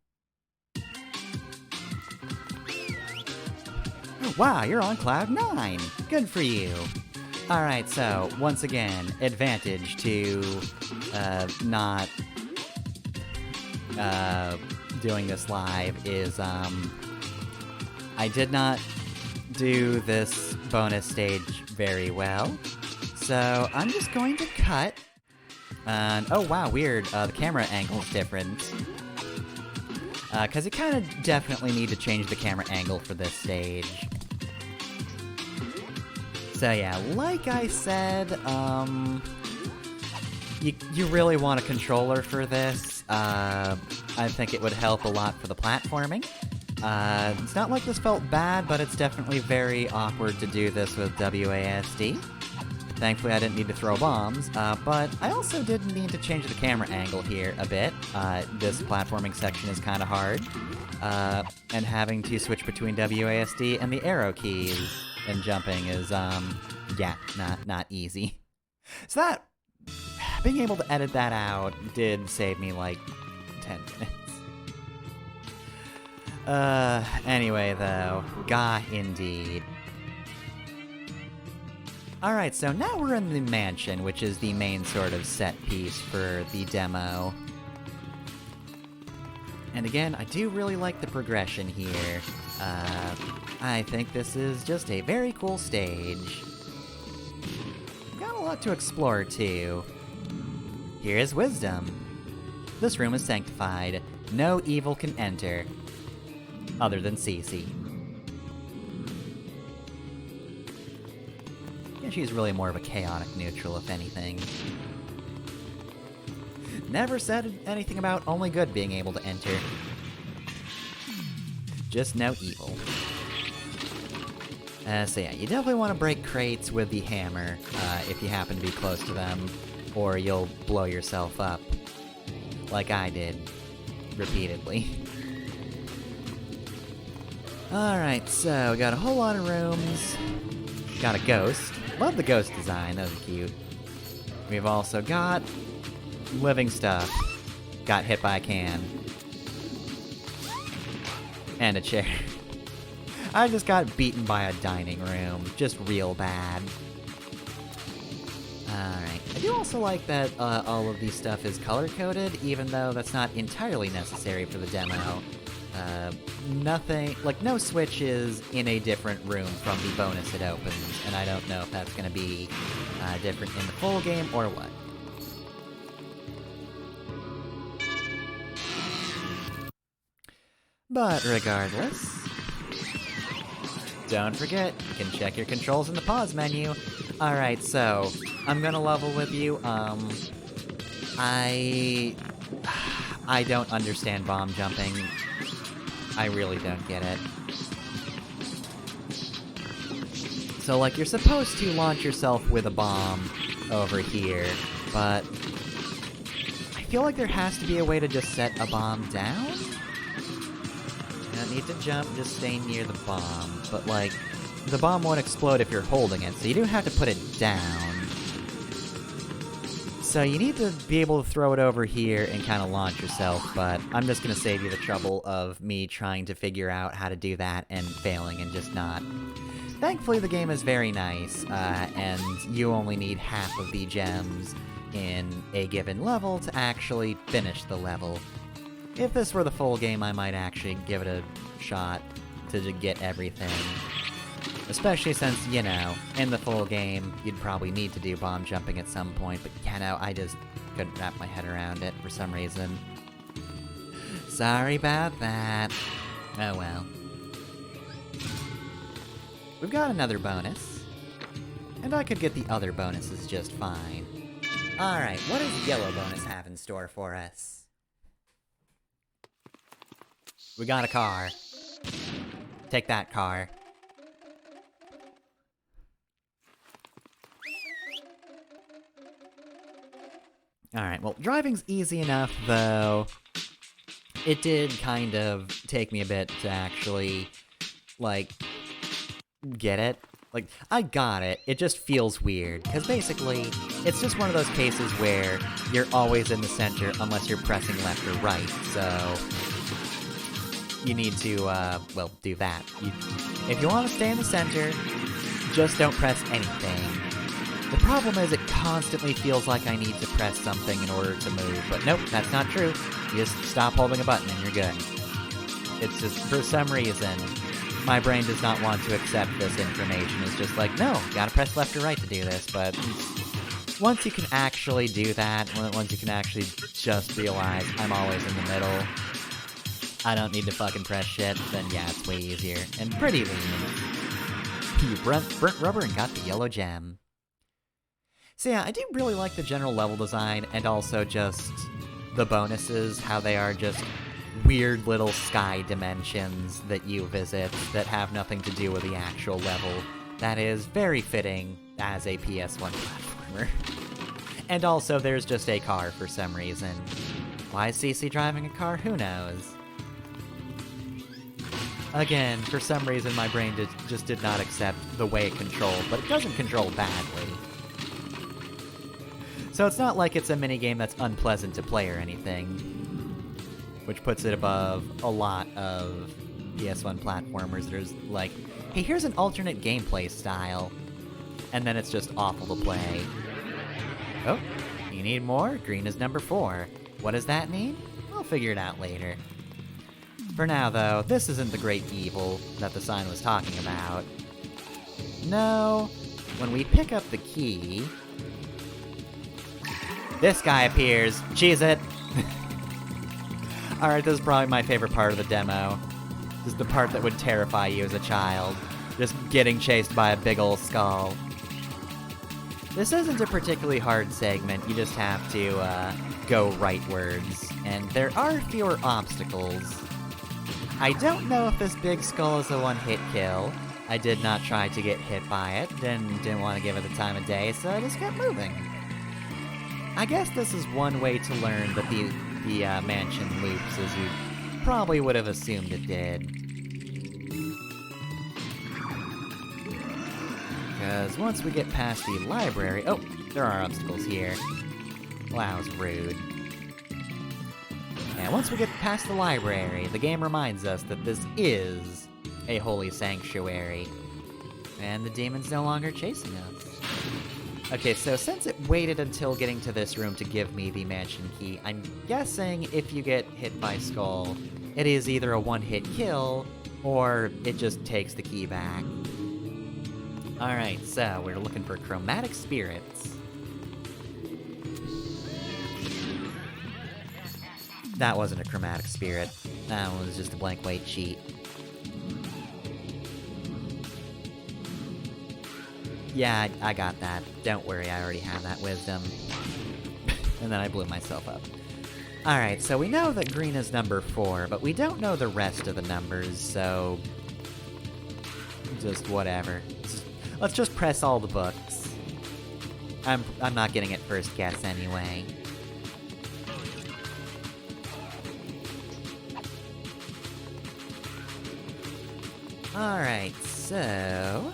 Wow, you're on cloud 9. Good for you. Alright, so, once again, advantage to not doing this live is, I did not do this bonus stage very well, so I'm just going to cut. And, oh wow, weird, the camera angle's different. Because you kind of definitely need to change the camera angle for this stage. So yeah, like I said, you really want a controller for this. I think it would help a lot for the platforming. It's not like this felt bad, but it's definitely very awkward to do this with WASD. Thankfully, I didn't need to throw bombs, but I also did need to change the camera angle here a bit. This platforming section is kind of hard, and having to switch between WASD and the arrow keys and jumping is, yeah, not easy. So that, being able to edit that out did save me, like, 10 minutes. Anyway, though, gah, indeed. Alright, so now we're in the mansion, which is the main sort of set piece for the demo. And again, I do really like the progression here. I think this is just a very cool stage. Got a lot to explore, too. Here is wisdom. This room is sanctified. No evil can enter. Other than Cece. Yeah, she's really more of a chaotic neutral, if anything. Never said anything about only good being able to enter. Just no evil. So yeah, you definitely want to break crates with the hammer, if you happen to be close to them, or you'll blow yourself up. Like I did. Repeatedly. Alright, so we got a whole lot of rooms. Got a ghost. Love the ghost design, that was cute. We've also got living stuff. Got hit by a can. And a chair. I just got beaten by a dining room. Just real bad. Alright. I do also like that all of these stuff is color-coded, even though that's not entirely necessary for the demo. Nothing, like no switches in a different room from the bonus it opens, and I don't know if that's gonna be different in the full game or what. But regardless, don't forget, you can check your controls in the pause menu. Alright, so, I'm gonna level with you, I don't understand bomb jumping. I really don't get it. So, like, you're supposed to launch yourself with a bomb over here, but I feel like there has to be a way to just set a bomb down? You don't need to jump, just stay near the bomb. But, like, the bomb won't explode if you're holding it, so you do have to put it down. So you need to be able to throw it over here and kind of launch yourself, but I'm just going to save you the trouble of me trying to figure out how to do that and failing and just not. Thankfully, the game is very nice, and you only need half of the gems in a given level to actually finish the level. If this were the full game, I might actually give it a shot to get everything. Especially since, you know, in the full game, you'd probably need to do bomb jumping at some point, but, you know, I just couldn't wrap my head around it for some reason. Sorry about that. Oh well. We've got another bonus. And I could get the other bonuses just fine. Alright, what does yellow bonus have in store for us? We got a car. Take that car. Alright, well, driving's easy enough, though. It did kind of take me a bit to actually, like, get it. Like, I got it, it just feels weird, because basically, it's just one of those cases where you're always in the center unless you're pressing left or right, so you need to, well, do that. If you want to stay in the center, just don't press anything. The problem is it constantly feels like I need to press something in order to move, but nope, that's not true. You just stop holding a button and you're good. It's just, for some reason, my brain does not want to accept this information. It's just like, no, you gotta press left or right to do this, but once you can actually do that, once you can actually just realize I'm always in the middle, I don't need to fucking press shit, then yeah, it's way easier. And pretty lenient. You burnt rubber and got the yellow gem. So yeah, I do really like the general level design, and also just the bonuses, how they are just weird little sky dimensions that you visit that have nothing to do with the actual level. That is very fitting as a PS1 platformer. And also, there's just a car for some reason. Why is CC driving a car? Who knows? Again, for some reason my brain just did not accept the way it controlled, but it doesn't control badly. So it's not like it's a minigame that's unpleasant to play or anything, which puts it above a lot of PS1 platformers. There's like, hey, here's an alternate gameplay style, and then it's just awful to play. Oh, you need more? Green is number 4. What does that mean? I'll figure it out later. For now, though, this isn't the great evil that the sign was talking about. No, when we pick up the key, this guy appears. Cheese it! Alright, this is probably my favorite part of the demo. This is the part that would terrify you as a child. Just getting chased by a big ol' skull. This isn't a particularly hard segment, you just have to, go rightwards. And there are fewer obstacles. I don't know if this big skull is a one-hit kill. I did not try to get hit by it, didn't want to give it the time of day, so I just kept moving. I guess this is one way to learn that the mansion loops, as you probably would have assumed it did. Because once we get past the library... Oh, there are obstacles here. Well, that was rude. And once we get past the library, the game reminds us that this is a holy sanctuary. And the demon's no longer chasing us. Okay, so since it waited until getting to this room to give me the mansion key, I'm guessing if you get hit by Skull, it is either a one-hit kill, or it just takes the key back. Alright, so we're looking for chromatic spirits. That wasn't a chromatic spirit. That was just a blank white cheat. Yeah, I got that. Don't worry, I already have that wisdom. And then I blew myself up. Alright, so we know that green is number 4, but we don't know the rest of the numbers, so... just whatever. Let's just press all the books. I'm not getting it first guess anyway. Alright, so...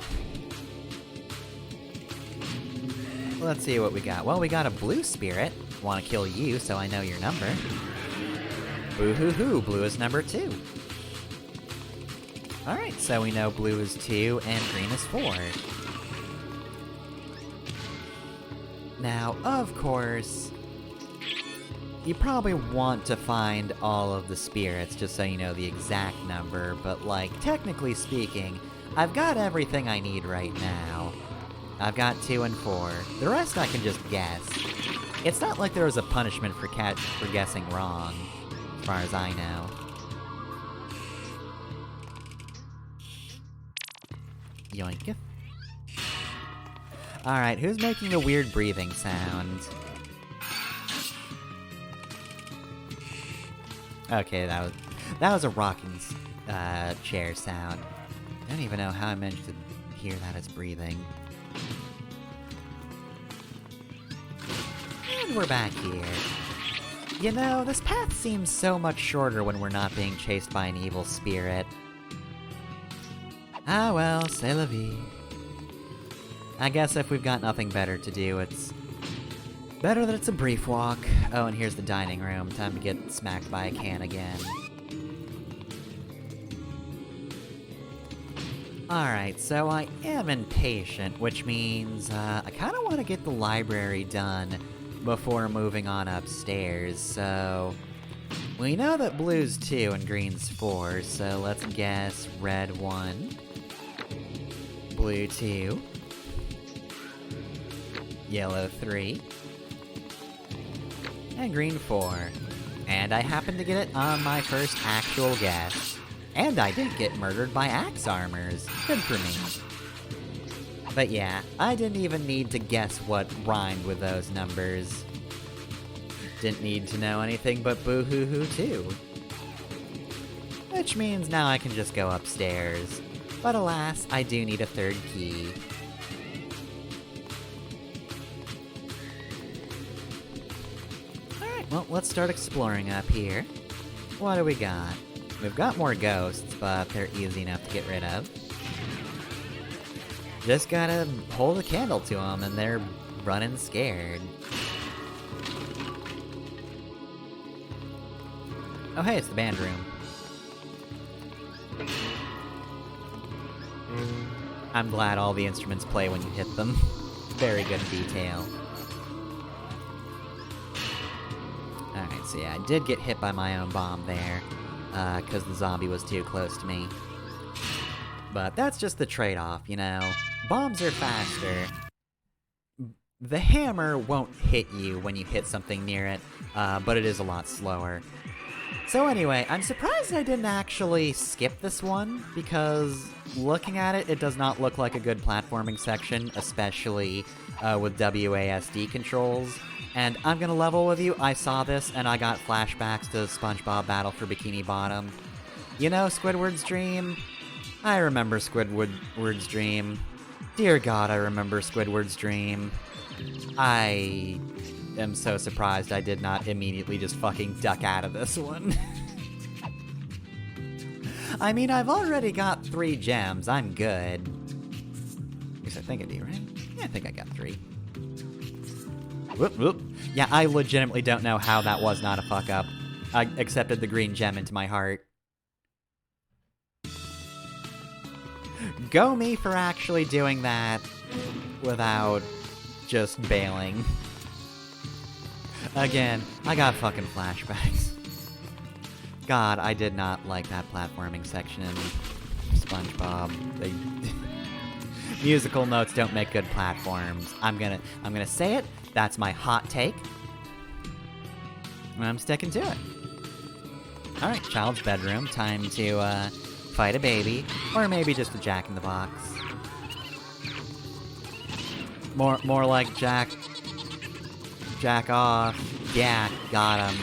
let's see what we got. Well, we got a blue spirit. Want to kill you, so I know your number. Boo-hoo-hoo, blue is number 2. Alright, so we know blue is 2 and green is 4. Now, of course, you probably want to find all of the spirits just so you know the exact number, but like, technically speaking, I've got everything I need right now. I've got 2 and 4. The rest I can just guess. It's not like there was a punishment for guessing wrong, as far as I know. Yoink. Alright, who's making the weird breathing sound? Okay, that was a rocking chair sound. I don't even know how I managed to hear that as breathing. And we're back here. You know, this path seems so much shorter when we're not being chased by an evil spirit. Ah well, c'est la vie. I guess if we've got nothing better to do, it's better that it's a brief walk. Oh, and here's the dining room. Time to get smacked by a can again. Alright, so I am impatient, which means I kind of want to get the library done before moving on upstairs, so... We know that blue's 2 and green's 4, so let's guess red 1, blue 2, yellow 3, and green 4. And I happened to get it on my first actual guess. And I didn't get murdered by axe armors. Good for me. But yeah, I didn't even need to guess what rhymed with those numbers. Didn't need to know anything but boo-hoo-hoo too. Which means now I can just go upstairs. But alas, I do need a third key. Alright, well, let's start exploring up here. What do we got? We've got more ghosts, but they're easy enough to get rid of. Just gotta hold a candle to them and they're running scared. Oh hey, it's the band room. I'm glad all the instruments play when you hit them. Very good detail. Alright, so yeah, I did get hit by my own bomb there. Because the zombie was too close to me. But that's just the trade-off, you know? Bombs are faster. The hammer won't hit you when you hit something near it, but it is a lot slower. So anyway, I'm surprised I didn't actually skip this one, because looking at it, it does not look like a good platforming section, especially with WASD controls. And I'm gonna level with you, I saw this and I got flashbacks to SpongeBob Battle for Bikini Bottom. You know Squidward's Dream? I remember Squidward's Dream. Dear God, I remember Squidward's Dream. I am so surprised I did not immediately just fucking duck out of this one. I mean, I've already got 3 gems, I'm good. At least I think I do, right? Yeah, I think I got 3. Whoop, whoop. Yeah, I legitimately don't know how that was not a fuck-up. I accepted the green gem into my heart. Go me for actually doing that without just bailing. Again, I got fucking flashbacks. God, I did not like that platforming section in SpongeBob. They... Musical notes don't make good platforms. I'm gonna say it. That's my hot take. And I'm sticking to it. Alright, child's bedroom. Time to, fight a baby. Or maybe just a jack-in-the-box. More like jack off. Yeah, got him.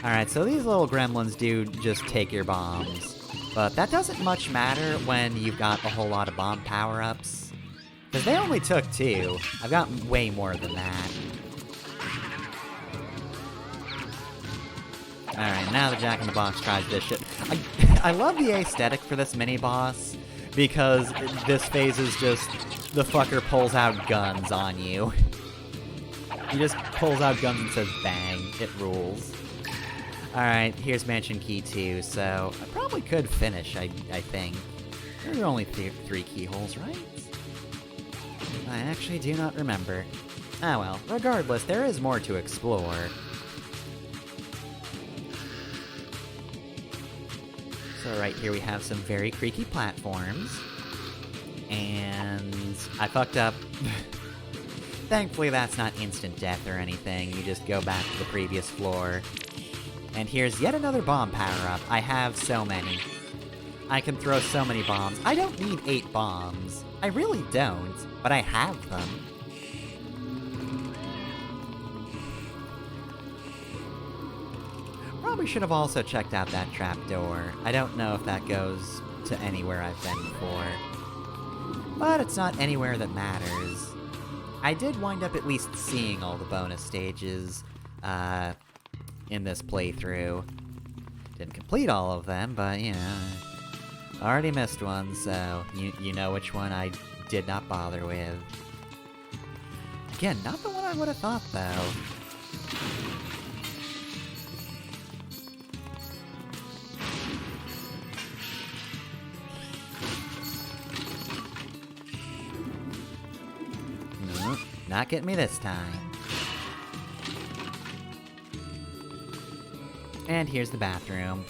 Alright, so these little gremlins do just take your bombs. But that doesn't much matter when you've got a whole lot of bomb power-ups. Because they only took 2. I've got way more than that. Alright, now the Jack-in-the-Box tries this shit. I love the aesthetic for this mini-boss, because this phase is just, the fucker pulls out guns on you. He just pulls out guns and says bang. It rules. Alright, here's Mansion Key 2, so I probably could finish, I think. There are only 3 keyholes, right? I actually do not remember. Ah well, regardless, there is more to explore. So right here we have some very creaky platforms. And I fucked up. Thankfully that's not instant death or anything, you just go back to the previous floor. And here's yet another bomb power-up. I have so many. I can throw so many bombs. I don't need 8 bombs. I really don't, but I have them. Probably should have also checked out that trapdoor. I don't know if that goes to anywhere I've been before. But it's not anywhere that matters. I did wind up at least seeing all the bonus stages, in this playthrough. Didn't complete all of them, but, you know, already missed one, so you know which one I did not bother with. Again, not the one I would have thought, though. Not getting me this time. And here's the bathroom.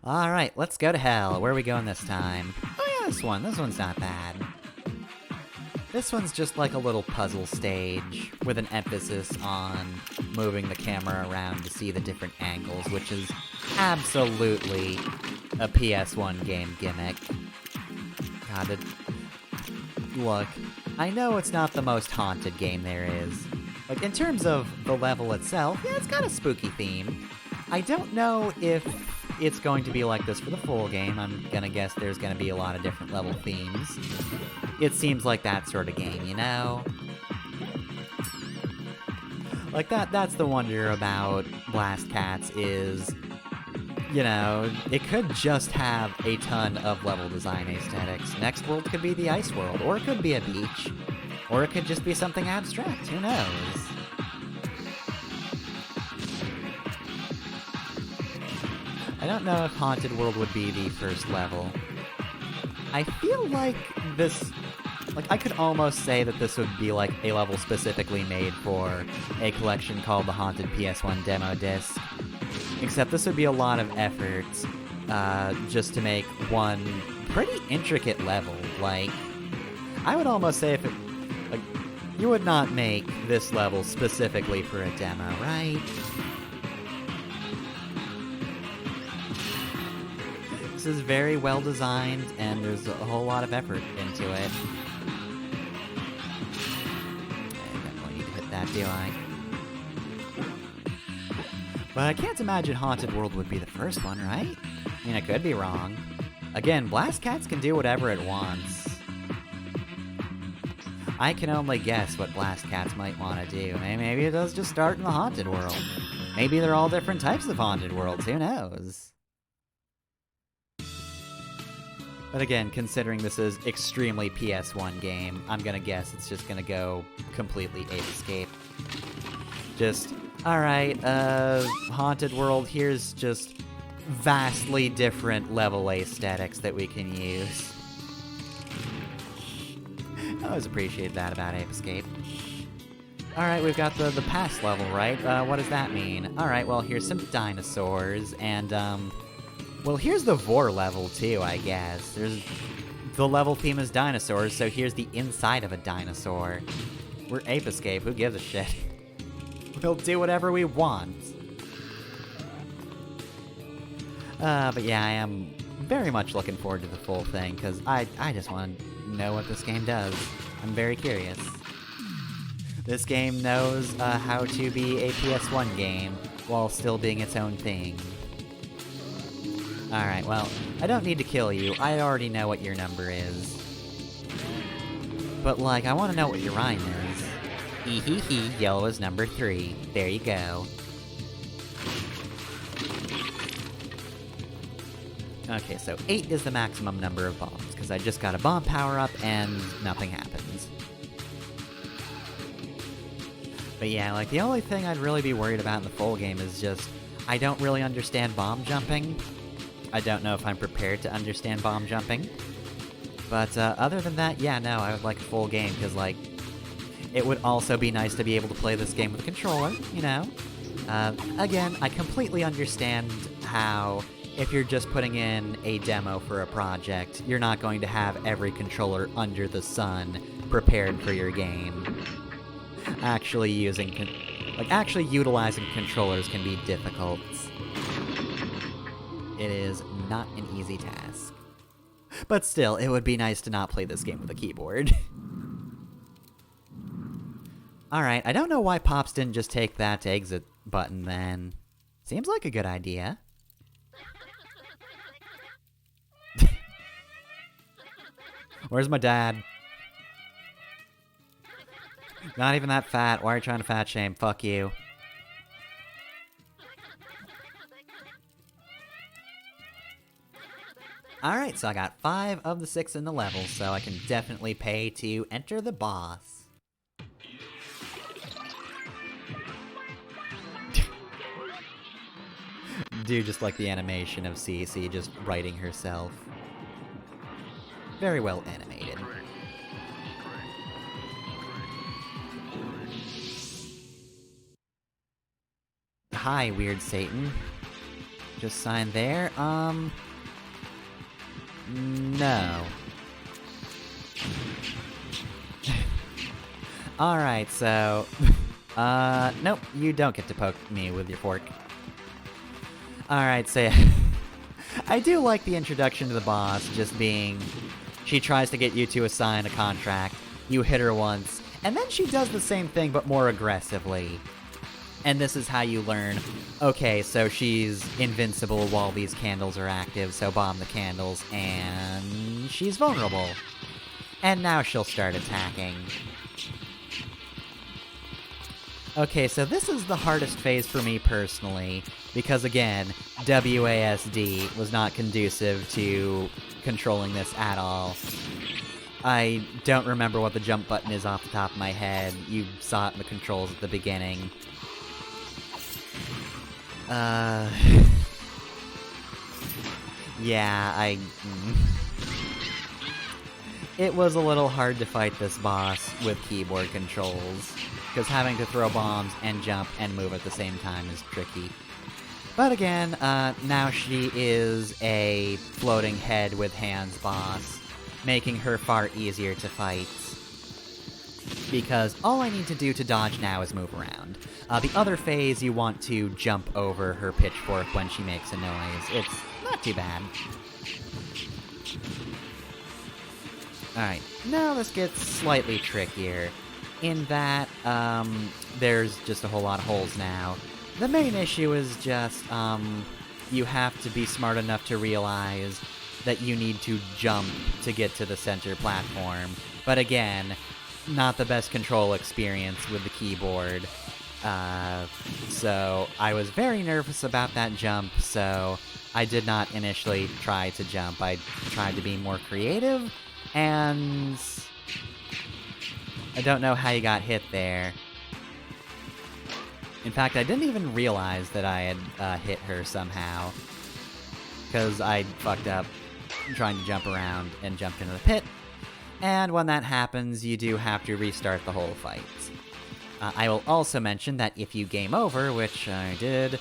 Alright, let's go to hell. Where are we going this time? Oh yeah, this one. This one's not bad. This one's just like a little puzzle stage with an emphasis on moving the camera around to see the different angles, which is absolutely a PS1 game gimmick. God, look, I know it's not the most haunted game there is. Like, in terms of the level itself, yeah, it's got a spooky theme. I don't know if it's going to be like this for the full game. I'm gonna guess there's gonna be a lot of different level themes. It seems like that sort of game, you know? Like, that's the wonder about Blast Cats is, you know, it could just have a ton of level design aesthetics. Next world could be the ice world, or it could be a beach, or it could just be something abstract, who knows? I don't know if Haunted World would be the first level. I feel like this... Like, I could almost say that this would be, like, a level specifically made for a collection called the Haunted PS1 Demo Disc. Except this would be a lot of effort, just to make one pretty intricate level. Like, I would almost say if it... Like, you would not make this level specifically for a demo, right? This is very well designed, and there's a whole lot of effort into it. I definitely need to hit that, do I? But I can't imagine Haunted World would be the first one, right? I mean, I could be wrong. Again, Blast Cats can do whatever it wants. I can only guess what Blast Cats might want to do. Maybe it does just start in the Haunted World. Maybe they're all different types of Haunted Worlds, who knows? But again, considering this is extremely PS1 game, I'm gonna guess it's just gonna go completely Ape Escape. Just, alright, Haunted World, here's just vastly different level aesthetics that we can use. I always appreciate that about Ape Escape. Alright, we've got the past level, right? What does that mean? Alright, well, here's some dinosaurs, and, well, here's the Vor level, too, I guess. The level theme is dinosaurs, so here's the inside of a dinosaur. We're Ape Escape, who gives a shit? We'll do whatever we want. But yeah, I am very much looking forward to the full thing, because I just want to know what this game does. I'm very curious. This game knows how to be a PS1 game, while still being its own thing. Alright, well, I don't need to kill you. I already know what your number is. But, like, I want to know what your rhyme is. Hee, yellow is number 3. There you go. Okay, so 8 is the maximum number of bombs, because I just got a bomb power-up and nothing happens. But yeah, like, the only thing I'd really be worried about in the full game is just, I don't really understand bomb jumping. I don't know if I'm prepared to understand bomb jumping. But other than that, yeah, no, I would like a full game, because, like, it would also be nice to be able to play this game with a controller, you know? Again, I completely understand how, if you're just putting in a demo for a project, you're not going to have every controller under the sun prepared for your game. Actually utilizing controllers can be difficult. It is not an easy task. But still, it would be nice to not play this game with a keyboard. Alright, I don't know why Pops didn't just take that exit button then. Seems like a good idea. Where's my dad? Not even that fat. Why are you trying to fat shame? Fuck you. Alright, so I got 5 of the 6 in the level, so I can definitely pay to enter the boss. Do just like the animation of CC just writing herself. Very well animated. Hi, Weird Satan. Just sign there? No. Alright, so... nope, you don't get to poke me with your fork. Alright, so... I do like the introduction to the boss, just being... She tries to get you to assign a contract, you hit her once, and then she does the same thing but more aggressively. And this is how you learn, okay, so she's invincible while these candles are active, so bomb the candles, and she's vulnerable. And now she'll start attacking. Okay, so this is the hardest phase for me personally, because again, WASD was not conducive to controlling this at all. I don't remember what the jump button is off the top of my head. You saw it in the controls at the beginning. Yeah, It was a little hard to fight this boss with keyboard controls, because having to throw bombs and jump and move at the same time is tricky. But again, now she is a floating head with hands boss, making her far easier to fight. Because all I need to do to dodge now is move around. The other phase, you want to jump over her pitchfork when she makes a noise. It's not too bad. Alright, now this gets slightly trickier. In that, there's just a whole lot of holes now. The main issue is just, you have to be smart enough to realize that you need to jump to get to the center platform. But again, not the best control experience with the keyboard. So I was very nervous about that jump, so I did not initially try to jump. I tried to be more creative, and I don't know how you got hit there. In fact, I didn't even realize that I had hit her somehow, because I fucked up trying to jump around and jumped into the pit. And when that happens, you do have to restart the whole fight. I will also mention that if you game over, which I did,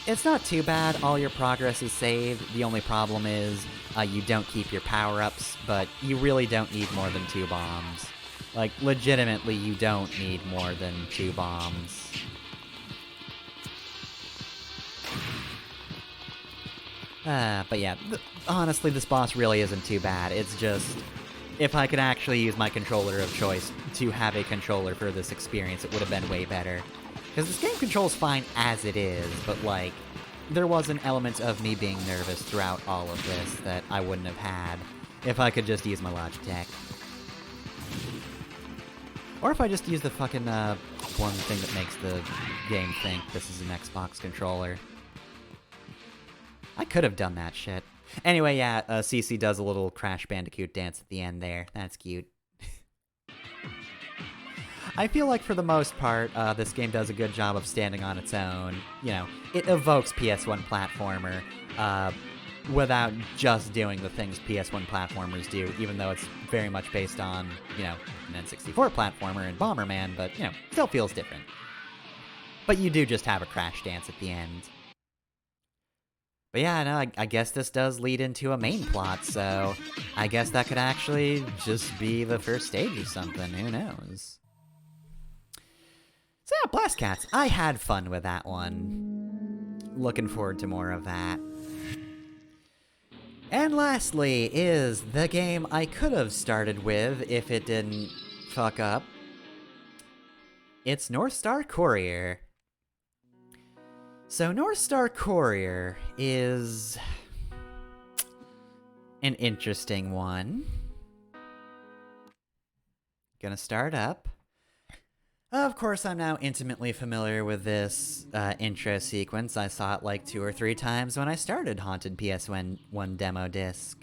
it's not too bad. All your progress is saved. The only problem is you don't keep your power-ups, but you really don't need more than 2 bombs. Like, legitimately, you don't need more than 2 bombs. But yeah, honestly, this boss really isn't too bad. It's just, if I could actually use my controller of choice to have a controller for this experience, it would have been way better. Because this game controls fine as it is, but like, there was an element of me being nervous throughout all of this that I wouldn't have had if I could just use my Logitech. Or if I just use the fucking, one thing that makes the game think this is an Xbox controller. I could have done that shit. Anyway, yeah, CC does a little Crash Bandicoot dance at the end there. That's cute. I feel like for the most part, this game does a good job of standing on its own. You know, it evokes PS1 platformer, without just doing the things PS1 platformers do, even though it's very much based on, you know, an N64 platformer and Bomberman, but, you know, still feels different. But you do just have a crash dance at the end. But yeah, no, I guess this does lead into a main plot, so I guess that could actually just be the first stage or something, who knows? So yeah, Blast Cats, I had fun with that one. Looking forward to more of that. And lastly is the game I could have started with if it didn't fuck up. It's Northstar Courier. So Northstar Courier is an interesting one. Gonna start up. Of course, I'm now intimately familiar with this intro sequence. I saw it like 2 or 3 times when I started Haunted PS1 demo disc.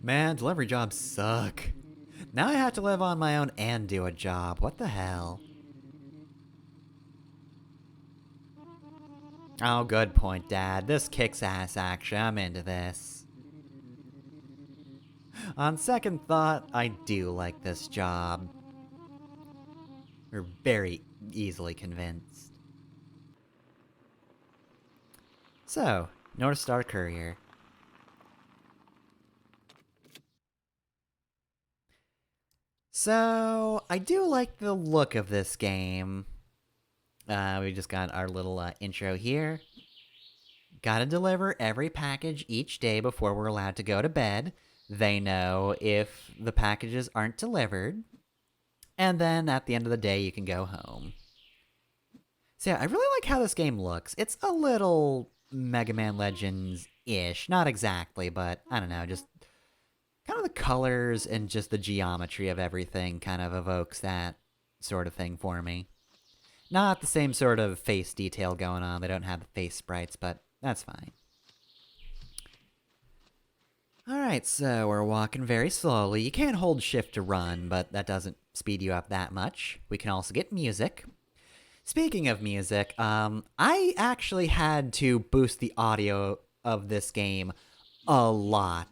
Man, delivery jobs suck. Now I have to live on my own and do a job. What the hell? Oh, good point, Dad. This kicks ass, actually. I'm into this. On second thought, I do like this job. We're very easily convinced. So, Northstar Courier. So, I do like the look of this game. We just got our little intro here. Gotta deliver every package each day before we're allowed to go to bed. They know if the packages aren't delivered. And then at the end of the day, you can go home. So yeah, I really like how this game looks. It's a little Mega Man Legends-ish. Not exactly, but I don't know, just kind of the colors and just the geometry of everything kind of evokes that sort of thing for me. Not the same sort of face detail going on. They don't have the face sprites, but that's fine. Alright, so we're walking very slowly. You can't hold shift to run, but that doesn't speed you up that much. We can also get music. Speaking of music, I actually had to boost the audio of this game a lot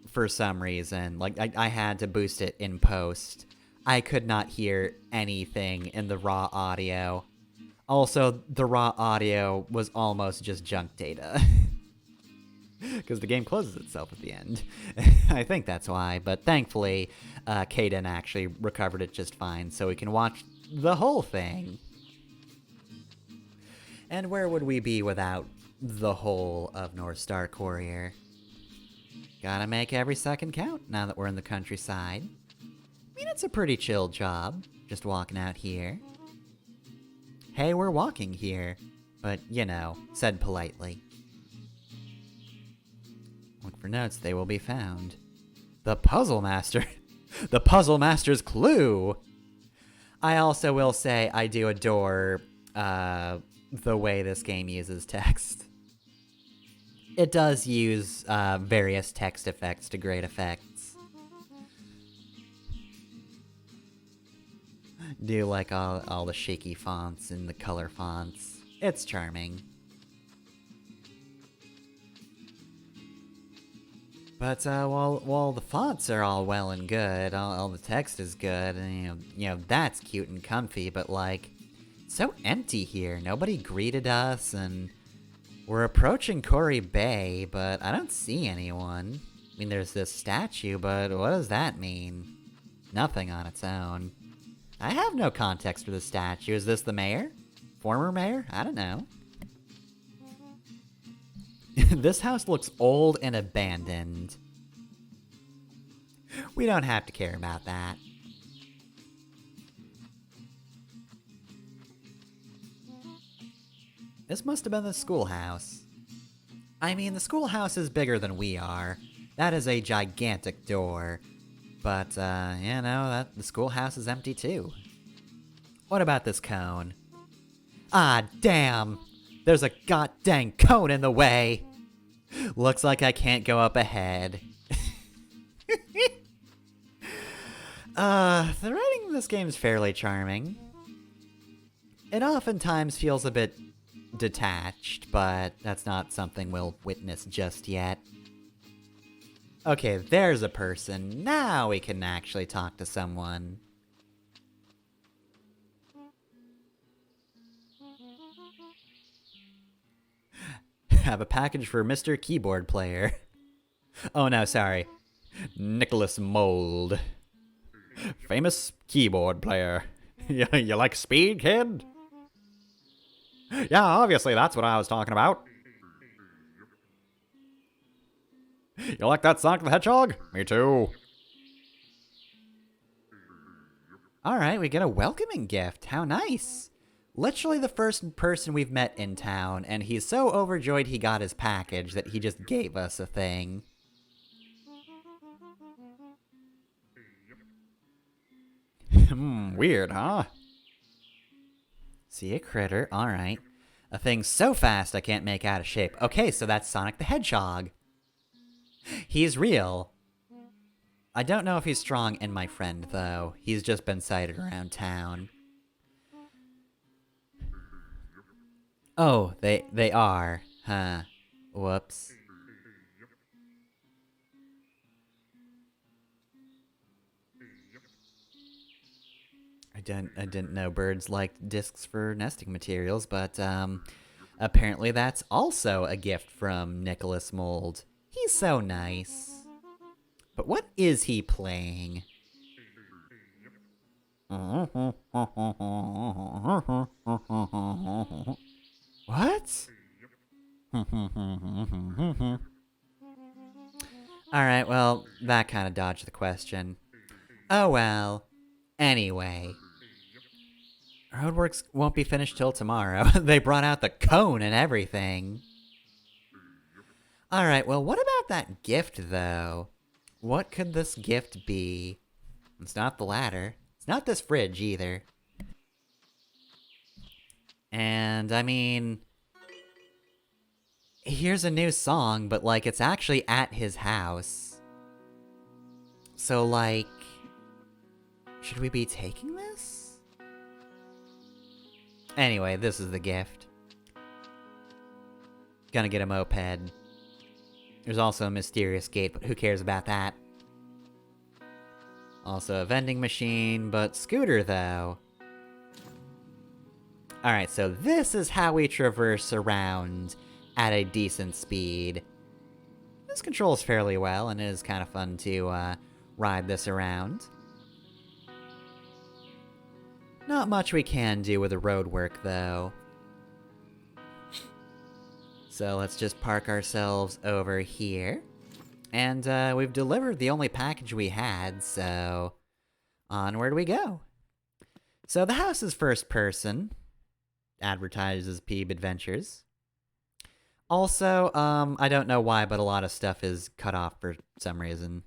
for some reason. Like, I had to boost it in post. I could not hear anything in the raw audio. Also, the raw audio was almost just junk data. Because the game closes itself at the end. I think that's why, but thankfully, Kaden actually recovered it just fine, so we can watch the whole thing. And where would we be without the whole of Northstar Courier? Gotta make every second count now that we're in the countryside. I mean, it's a pretty chill job, just walking out here. Hey, we're walking here, but, you know, said politely. Look for notes, they will be found. The Puzzle Master. The Puzzle Master's clue! I also will say I do adore the way this game uses text. It does use various text effects to great effects. Do like all the shaky fonts and the color fonts. It's charming. But while the fonts are all well and good, all the text is good, and you know that's cute and comfy, but like, it's so empty here. Nobody greeted us, and we're approaching Courier Bay, but I don't see anyone. I mean, there's this statue, but what does that mean? Nothing on its own. I have no context for the statue. Is this the mayor? Former mayor? I don't know. This house looks old and abandoned. We don't have to care about that. This must have been the schoolhouse. I mean, the schoolhouse is bigger than we are. That is a gigantic door. But, you know, the schoolhouse is empty too. What about this cone? Ah, damn! There's a goddamn cone in the way! Looks like I can't go up ahead. The writing in this game is fairly charming. It oftentimes feels a bit detached, but that's not something we'll witness just yet. Okay, there's a person. Now we can actually talk to someone. Have a package for Mr. Keyboard Player. Oh no, sorry. Nicholas Mold. Famous keyboard player. You like speed, kid? Yeah, obviously that's what I was talking about. You like that Sonic the Hedgehog? Me too. Alright, we get a welcoming gift. How nice. Literally the first person we've met in town, and he's so overjoyed he got his package that he just gave us a thing. Weird, huh? See a critter, alright. A thing so fast I can't make out of shape. Okay, so that's Sonic the Hedgehog. He's real. I don't know if he's strong in my friend, though. He's just been sighted around town. Oh, they are. Huh. Whoops. I didn't know birds liked discs for nesting materials, but apparently that's also a gift from Nicholas Mold. He's so nice. But what is he playing? What? Alright, well, that kind of dodged the question. Oh well. Anyway. Roadworks won't be finished till tomorrow. They brought out the cone and everything. Alright, well, what about that gift, though? What could this gift be? It's not the ladder. It's not this fridge, either. And, I mean... Here's a new song, but, like, it's actually at his house. So, like... Should we be taking this? Anyway, this is the gift. Gonna get a moped. There's also a mysterious gate, but who cares about that? Also a vending machine, but scooter, though. Alright, so this is how we traverse around at a decent speed. This controls fairly well, and it is kind of fun to ride this around. Not much we can do with the road work, though. So let's just park ourselves over here. And we've delivered the only package we had, so onward we go. So the house is first person. Advertises Peeb Adventures. Also, I don't know why, but a lot of stuff is cut off for some reason.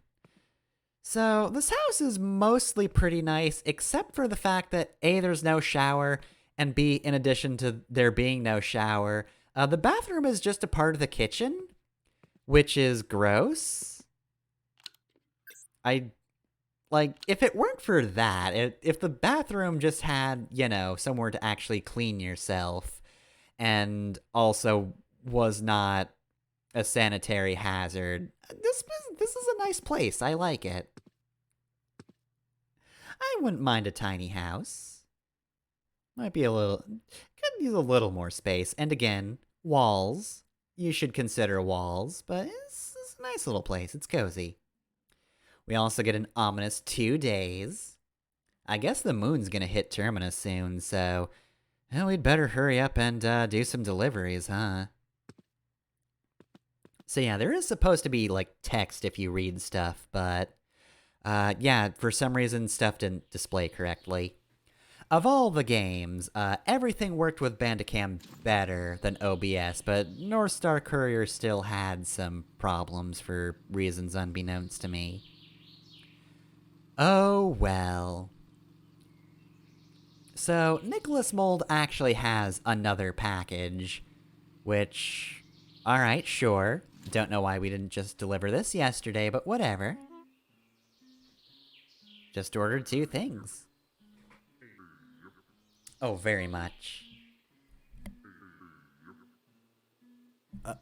So this house is mostly pretty nice, except for the fact that A, there's no shower, and B, in addition to there being no shower, the bathroom is just a part of the kitchen, which is gross. Like, if it weren't for that, if the bathroom just had, you know, somewhere to actually clean yourself, and also was not a sanitary hazard, this is a nice place. I like it. I wouldn't mind a tiny house. Might be could use a little more space. And again, walls. You should consider walls, but it's a nice little place. It's cozy. We also get an ominous 2 days. I guess the moon's gonna hit Terminus soon, so well, we'd better hurry up and do some deliveries, huh? So yeah, there is supposed to be, like, text if you read stuff, but yeah, for some reason stuff didn't display correctly. Of all the games, everything worked with Bandicam better than OBS, but Northstar Courier still had some problems for reasons unbeknownst to me. Oh well. So, Nicholas Mold actually has another package, which... Alright, sure. Don't know why we didn't just deliver this yesterday, but whatever. Just ordered 2 things. Oh, very much.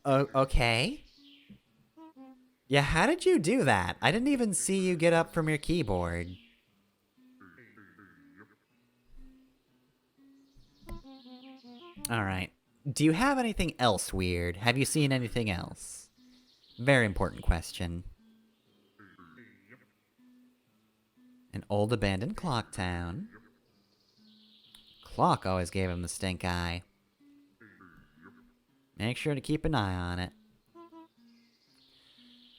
Okay. Yeah, how did you do that? I didn't even see you get up from your keyboard. Alright. Do you have anything else weird? Have you seen anything else? Very important question. An old abandoned clock town. Clock always gave him the stink eye. Make sure to keep an eye on it.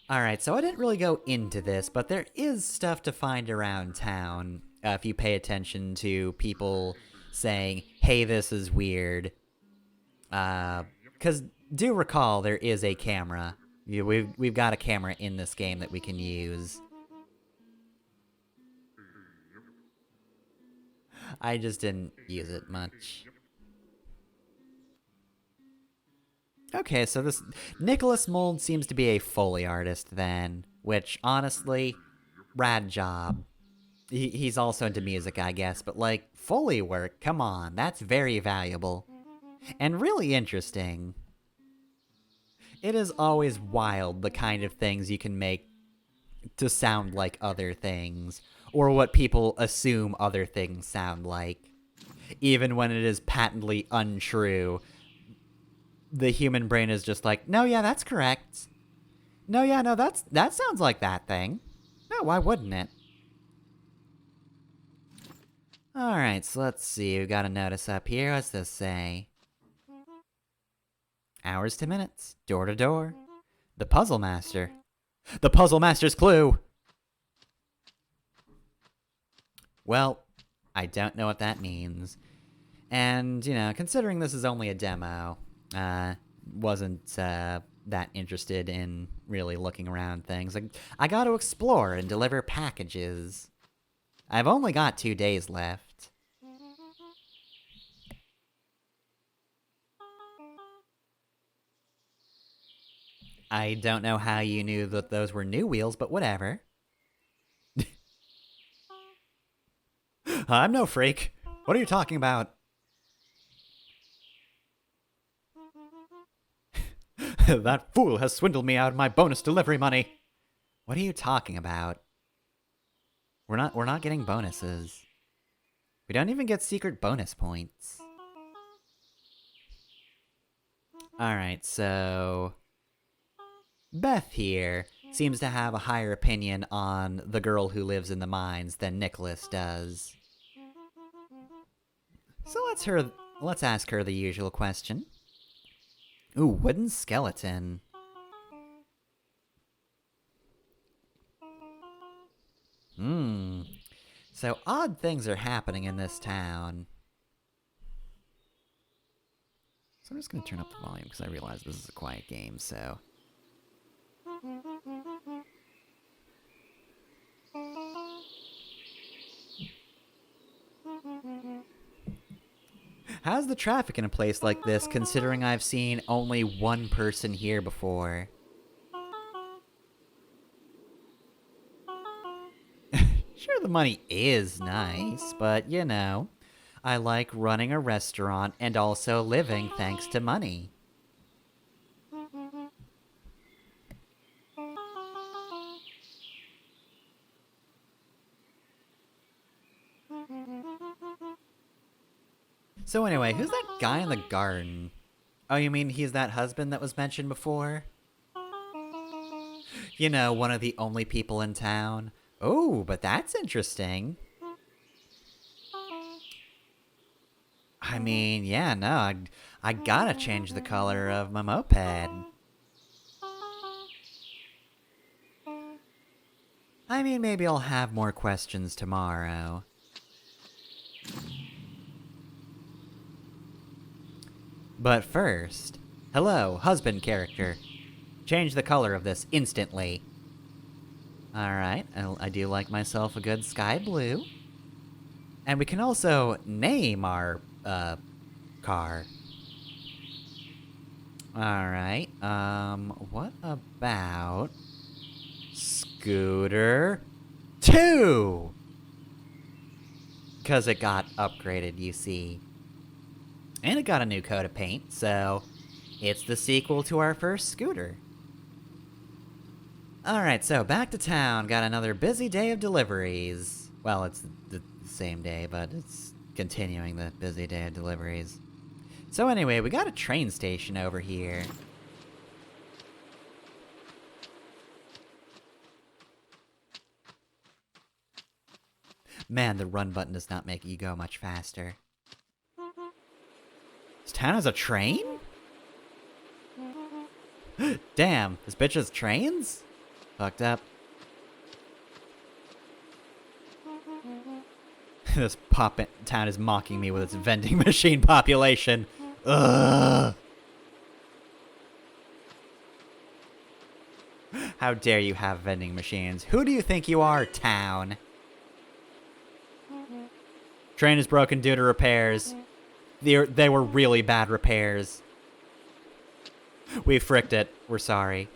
Alright, so I didn't really go into this, but there is stuff to find around town if you pay attention to people saying, hey, this is weird. Because do recall, there is a camera. We've got a camera in this game that we can use. I just didn't use it much. Okay, so this Nicholas Mold seems to be a Foley artist then, which honestly, rad job. He's also into music, I guess, but like Foley work, come on, that's very valuable and really interesting. It is always wild the kind of things you can make to sound like other things, or what people assume other things sound like. Even when it is patently untrue, the human brain is just like, no, yeah, that's correct. No, yeah, no, that sounds like that thing. No, why wouldn't it? Alright, so let's see, we've got a notice up here. What's this say? Hours to minutes, door to door. The Puzzle Master. The Puzzle Master's clue! Well, I don't know what that means. And, you know, considering this is only a demo, wasn't that interested in really looking around things. I got to explore and deliver packages. I've only got 2 days left. I don't know how you knew that those were new wheels, but whatever. I'm no freak. What are you talking about? That fool has swindled me out of my bonus delivery money. What are you talking about? We're not getting bonuses. We don't even get secret bonus points. Alright, so Beth here seems to have a higher opinion on the girl who lives in the mines than Nicholas does. So let's ask her the usual question. Ooh, wooden skeleton. So odd things are happening in this town. So I'm just gonna turn up the volume because I realize this is a quiet game, so. How's the traffic in a place like this, considering I've seen only one person here before? Sure, the money is nice, but you know, I like running a restaurant and also living thanks to money. So anyway, who's that guy in the garden? Oh, you mean he's that husband that was mentioned before? You know, one of the only people in town. Oh, but that's interesting. I mean, yeah, no, I gotta change the color of my moped. I mean, maybe I'll have more questions tomorrow. But first, hello, husband character. Change the color of this instantly. Alright, I do like myself a good sky blue. And we can also name our, car. Alright, what about Scooter 2? Because it got upgraded, you see. And it got a new coat of paint, so it's the sequel to our first scooter. Alright, so back to town. Got another busy day of deliveries. Well, it's the same day, but it's continuing the busy day of deliveries. So anyway, we got a train station over here. Man, the run button does not make you go much faster. This town has a train? Damn, this bitch has trains? Fucked up. This town is mocking me with its vending machine population. Ugh. How dare you have vending machines? Who do you think you are, town? Train is broken due to repairs. They were really bad repairs. We fricked it. We're sorry.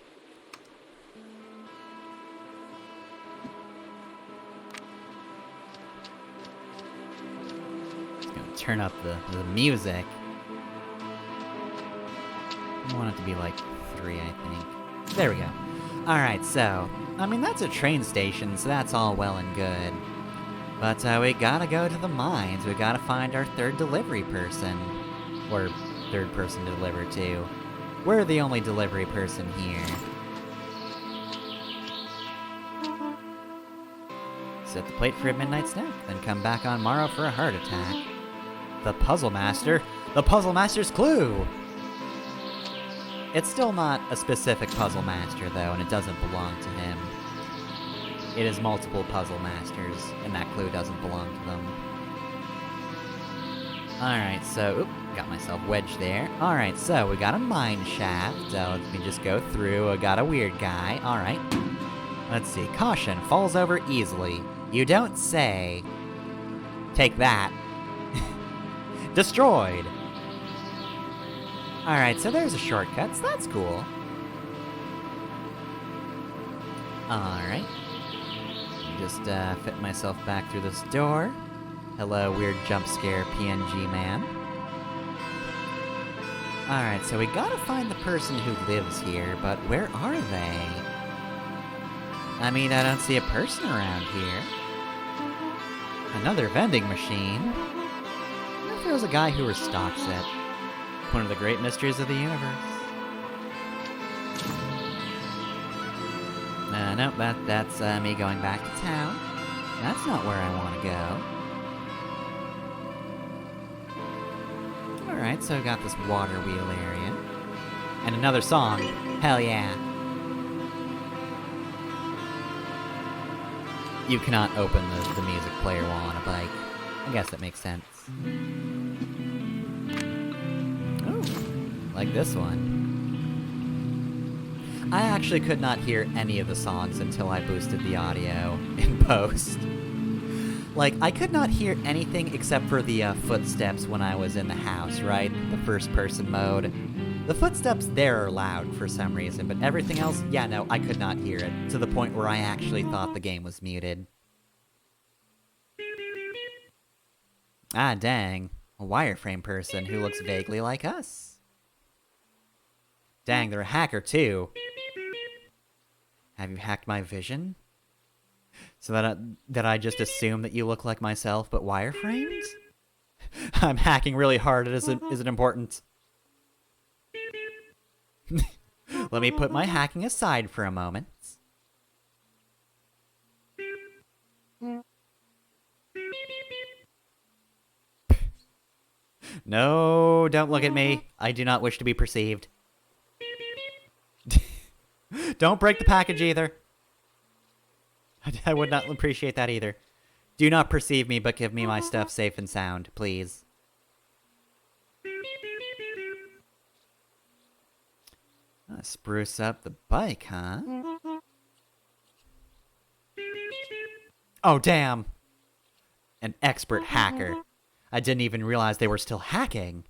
Just gonna turn up the music. I want it to be like 3, I think. There we go. Alright, so, I mean, that's a train station, so that's all well and good. But we gotta go to the mines. We gotta find our third delivery person. Or third person to deliver to. We're the only delivery person here. Set the plate for a midnight snack, then come back on morrow for a heart attack. The Puzzle Master? The Puzzle Master's clue! It's still not a specific Puzzle Master, though, and it doesn't belong to him. It is multiple Puzzle Masters, and that clue doesn't belong to them. Alright, so... Oop, got myself wedged there. Alright, so we got a mine shaft. Let me just go through. I got a weird guy. Alright. Let's see. Caution. Falls over easily. You don't say. Take that. Destroyed. Alright, so there's a shortcut, so that's cool. Alright. Just fit myself back through this door. Hello, weird jump scare PNG man. Alright, so we gotta find the person who lives here, but where are they? I mean, I don't see a person around here. Another vending machine. I wonder if there was a guy who restocks it. One of the great mysteries of the universe. Nope, that's me going back to town. That's not where I want to go. Alright, so I got this water wheel area. And another song. Hell yeah. You cannot open the music player while on a bike. I guess that makes sense. Oh, like this one. I actually could not hear any of the songs until I boosted the audio in post. Like, I could not hear anything except for the footsteps when I was in the house, right? The first-person mode. The footsteps there are loud for some reason, but everything else, yeah, no, I could not hear it, to the point where I actually thought the game was muted. Ah, dang. A wireframe person who looks vaguely like us. Dang, they're a hacker, too. Have you hacked my vision? So that I just assume that you look like myself, but wireframes? I'm hacking really hard, is it important? Let me put my hacking aside for a moment. No, don't look at me. I do not wish to be perceived. Don't break the package either. I would not appreciate that either. Do not perceive me, but give me my stuff safe and sound, please. Spruce up the bike, huh? Oh, damn! An expert hacker. I didn't even realize they were still hacking.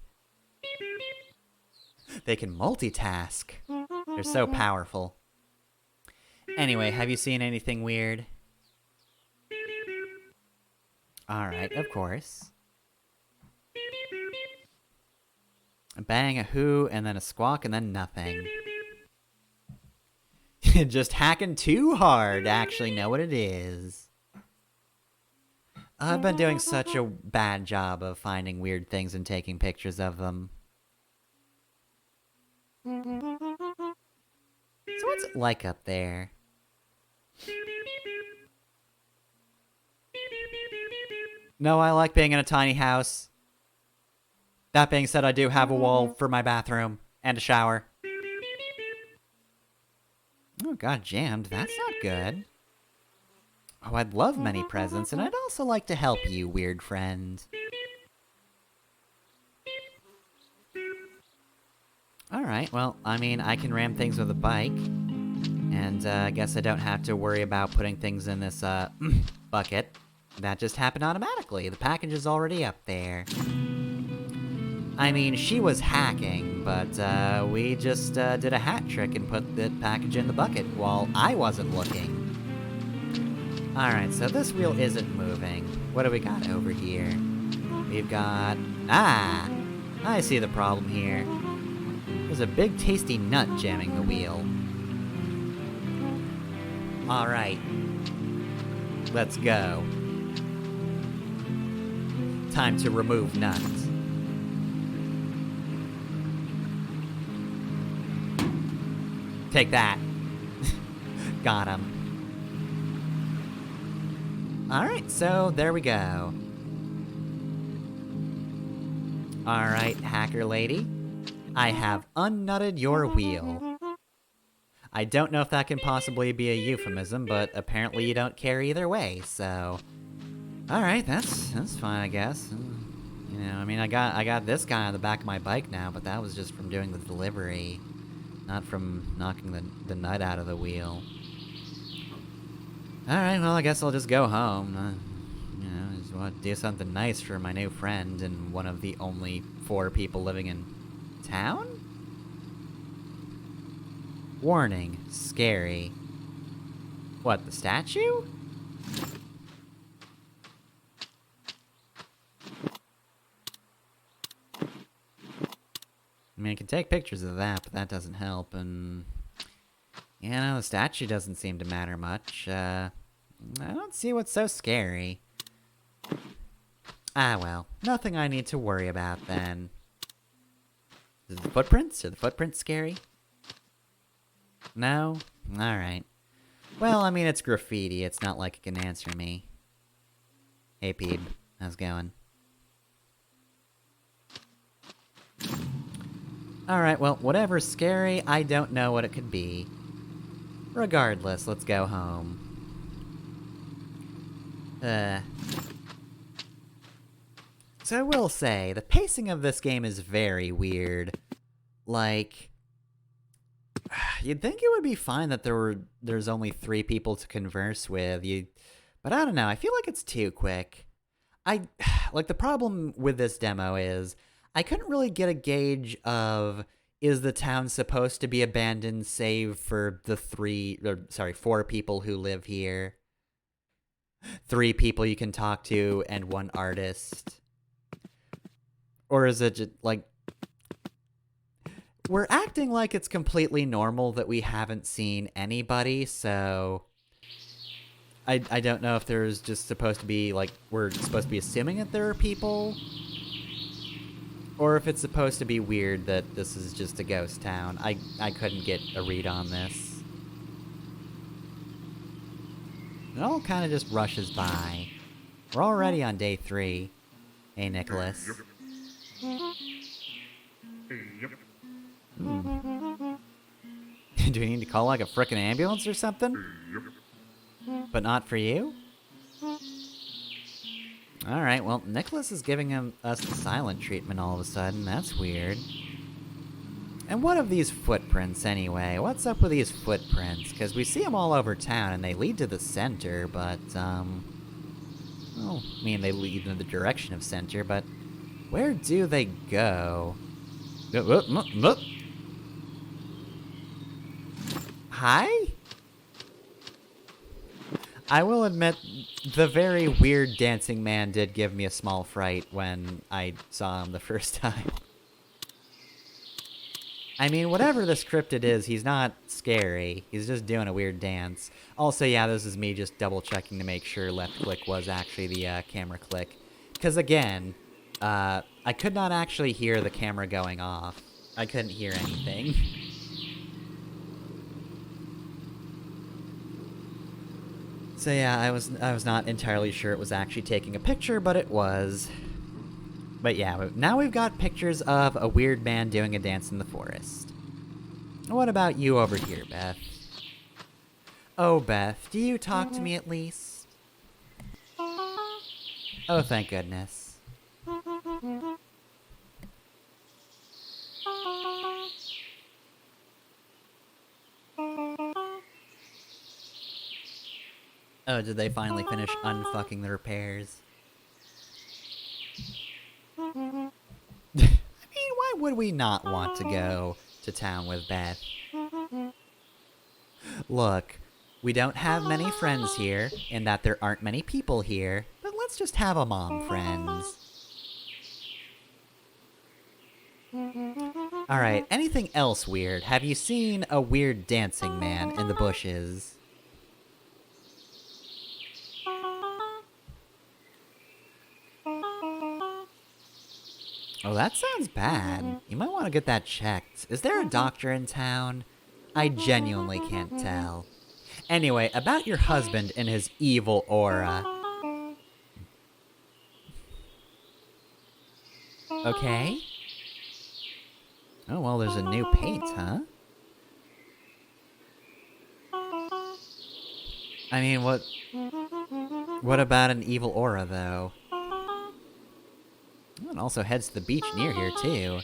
They can multitask. They're so powerful. Anyway, have you seen anything weird? Alright, of course. A bang, a hoo, and then a squawk, and then nothing. Just hacking too hard to actually know what it is. I've been doing such a bad job of finding weird things and taking pictures of them. So what's it like up there? No, I like being in a tiny house. That being said, I do have a wall for my bathroom and a shower. Oh, got jammed. That's not good. Oh, I'd love many presents, and I'd also like to help you, weird friend. Alright, well, I mean, I can ram things with a bike. And, I guess I don't have to worry about putting things in this, bucket. That just happened automatically. The package is already up there. I mean, she was hacking, but we just did a hat trick and put the package in the bucket while I wasn't looking. Alright, so this wheel isn't moving. What do we got over here? We've got... Ah! I see the problem here. There's a big tasty nut jamming the wheel. Alright. Let's go. Time to remove nuts. Take that. Got him. Alright, so there we go. Alright, hacker lady. I have unnutted your wheel. I don't know if that can possibly be a euphemism, but apparently you don't care either way, so... Alright, that's fine, I guess. You know, I mean, I got this guy on the back of my bike now, but that was just from doing the delivery. Not from knocking the nut out of the wheel. Alright, well, I guess I'll just go home. You know, just want to do something nice for my new friend and one of the only 4 people living in town? Warning, scary. What, the statue? I mean, I can take pictures of that, but that doesn't help, and... You know, the statue doesn't seem to matter much. I don't see what's so scary. Ah, well. Nothing I need to worry about, then. Is it the footprints? Are the footprints scary? No? Alright. Well, I mean, it's graffiti. It's not like it can answer me. Hey, Peeb. How's it going? Alright, well, whatever's scary, I don't know what it could be. Regardless, let's go home. So I will say, the pacing of this game is very weird. Like... You'd think it would be fine that there's only 3 people to converse with, but I don't know, I feel like it's too quick. Like, the problem with this demo is, I couldn't really get a gauge of, is the town supposed to be abandoned save for the 4 people who live here? 3 people you can talk to and 1 artist? Or is it just, like... We're acting like it's completely normal that we haven't seen anybody, so... I don't know if there's just supposed to be, like, we're supposed to be assuming that there are people... Or if it's supposed to be weird that this is just a ghost town. I couldn't get a read on this. It all kind of just rushes by. We're already on day 3. Hey, Nicholas. Do we need to call, like, a frickin' ambulance or something? But not for you? Alright, well, Nicholas is giving us the silent treatment all of a sudden. That's weird. And what of these footprints, anyway? What's up with these footprints? Because we see them all over town, and they lead to the center, but, well, I mean, they lead in the direction of center, but where do they go? Hi? I will admit, the very weird dancing man did give me a small fright when I saw him the first time. I mean, whatever this cryptid is, he's not scary. He's just doing a weird dance. Also, yeah, this is me just double-checking to make sure left click was actually the camera click. Because, again, I could not actually hear the camera going off. I couldn't hear anything. So yeah, I was not entirely sure it was actually taking a picture, but it was. But yeah, now we've got pictures of a weird man doing a dance in the forest. What about you over here, Beth? Oh, Beth, do you talk to me at least? Oh, thank goodness. Oh, did they finally finish unfucking the repairs? I mean, we not want to go to town with Beth? Look, we don't have many friends here, in that there aren't many people here, but let's just have a mom friends. Alright, anything else weird? Have you seen a weird dancing man in the bushes? Oh, that sounds bad. You might want to get that checked. Is there a doctor in town? I genuinely can't tell. Anyway, about your husband and his evil aura. Okay. Oh, well, there's a new paint, huh? I mean, what about an evil aura, though? Oh, it also heads to the beach near here, too.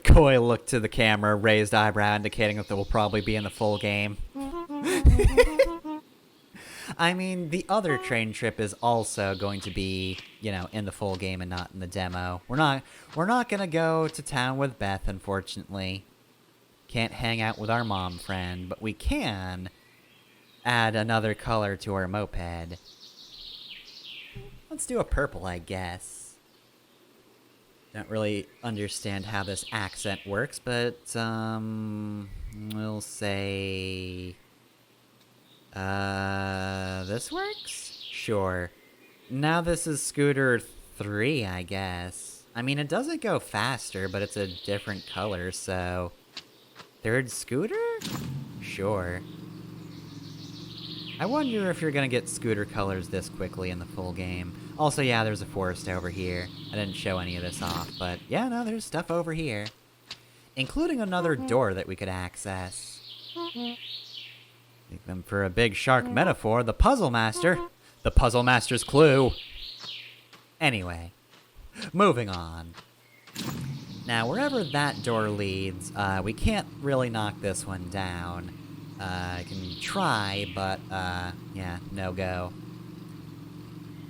Koi looked to the camera, raised eyebrow, indicating that they will probably be in the full game. I mean, the other train trip is also going to be, you know, in the full game and not in the demo. We're not gonna go to town with Beth, unfortunately. Can't hang out with our mom friend, but we can add another color to our moped. Let's do a purple, I guess. Don't really understand how this accent works, but, we'll say... this works? Sure. Now this is Scooter 3, I guess. I mean, it doesn't go faster, but it's a different color, so... Third Scooter? Sure. I wonder if you're gonna get Scooter colors this quickly in the full game. Also, yeah, there's a forest over here. I didn't show any of this off, but yeah, no, there's stuff over here. Including another door that we could access. Take them for a big shark metaphor, the Puzzle Master. The Puzzle Master's clue. Anyway, moving on. Now, wherever that door leads, we can't really knock this one down. I can try, but, yeah, no go.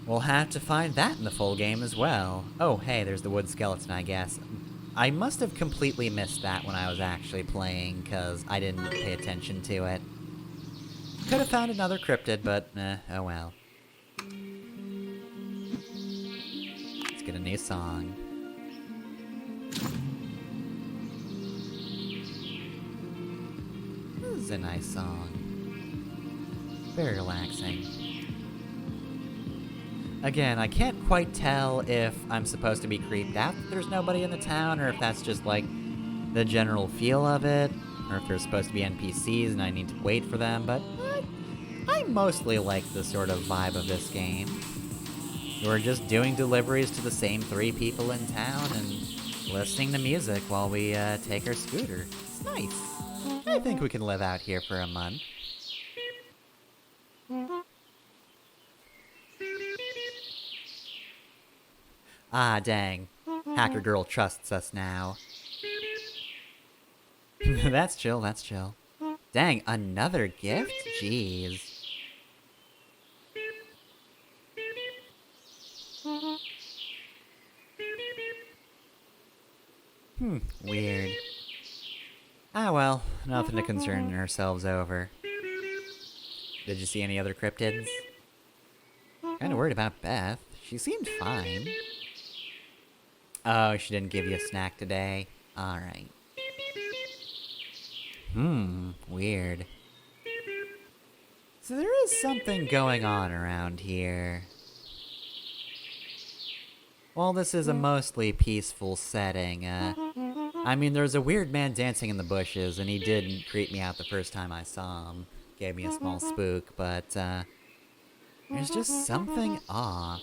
We'll have to find that in the full game as well. Oh, hey, there's the wood skeleton, I guess. I must have completely missed that when I was actually playing, because I didn't pay attention to it. Could have found another cryptid, but, oh well. Let's get a new song. This is a nice song. Very relaxing. Again, I can't quite tell if I'm supposed to be creeped out that there's nobody in the town, or if that's just, like, the general feel of it, or if there's supposed to be NPCs and I need to wait for them, but I mostly like the sort of vibe of this game. We're just doing deliveries to the same 3 people in town and listening to music while we take our scooter. It's nice. I think we can live out here for a month. Ah, dang. Hacker Girl trusts us now. That's chill, that's chill. Dang, another gift? Jeez. Weird. Ah well, nothing to concern ourselves over. Did you see any other cryptids? Kinda worried about Beth. She seemed fine. Oh, she didn't give you a snack today? Alright. Weird. So there is something going on around here. Well, this is a mostly peaceful setting. I mean, there's a weird man dancing in the bushes, and he did creep me out the first time I saw him. Gave me a small spook, but, there's just something off.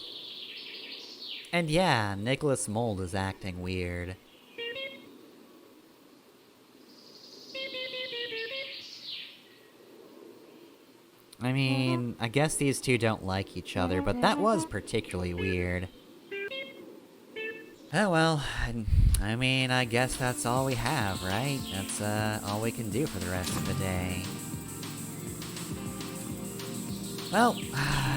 And yeah, Nicholas Mold is acting weird. I mean, I guess these two don't like each other, but that was particularly weird. Oh well, I mean, I guess that's all we have, right? That's all we can do for the rest of the day. Well,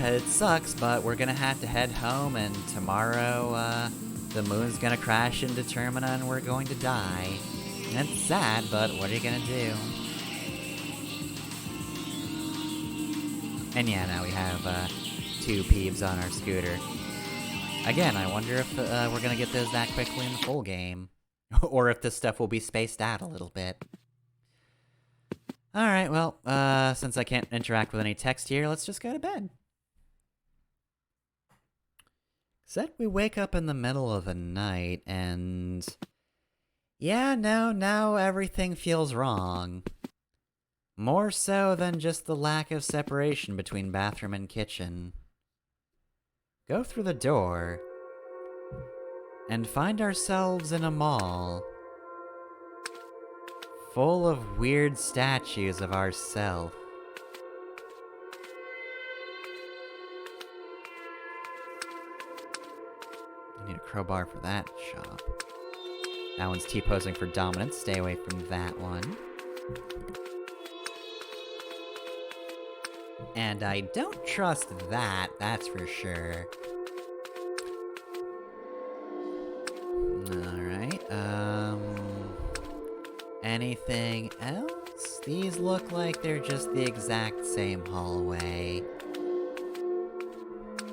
it sucks, but we're gonna have to head home, and tomorrow, the moon's gonna crash into Termina and we're going to die. And it's sad, but what are you gonna do? And yeah, now we have, 2 peeves on our scooter. Again, I wonder if, we're gonna get those that quickly in the full game. Or if this stuff will be spaced out a little bit. Alright, well, since I can't interact with any text here, let's just go to bed. Said we wake up in the middle of the night, and... yeah, now everything feels wrong. More so than just the lack of separation between bathroom and kitchen. Go through the door, and find ourselves in a mall. Full of weird statues of ourself. I need a crowbar for that shop. That one's T-posing for dominance. Stay away from that one. And I don't trust that, that's for sure. Alright, anything else? These look like they're just the exact same hallway.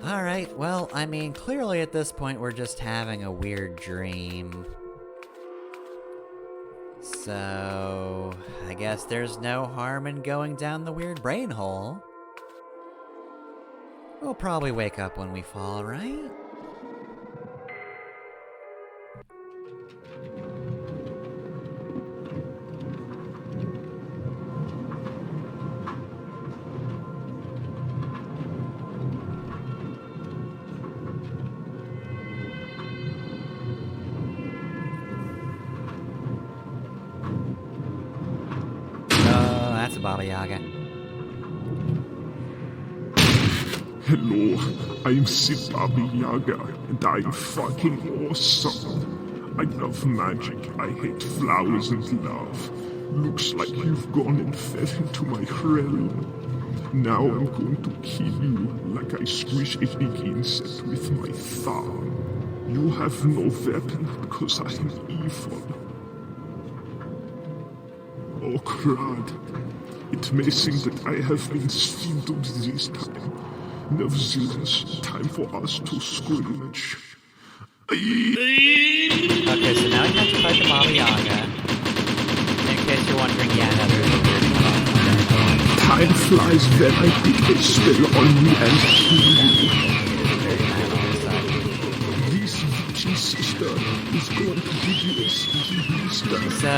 Alright, well, I mean, clearly at this point we're just having a weird dream. So, I guess there's no harm in going down the weird brain hole. We'll probably wake up when we fall, right? That's a Baba Yaga. Hello, I'm Sid Baba Yaga, and I'm fucking awesome. I love magic, I hate flowers and love. Looks like you've gone and fell into my realm. Now I'm going to kill you like I squish a big insect with my thumb. You have no weapon because I am evil. Oh crud. It may seem that I have been swindled this time. Nevertheless, time for us to scrimmage. Okay, so now we have to fight the Baba Yaga. In case you're wondering, yeah, no, there's a weird one. Time flies when I put a spell on you and kill you. This witchy sister is going to give you a sticky blister. So,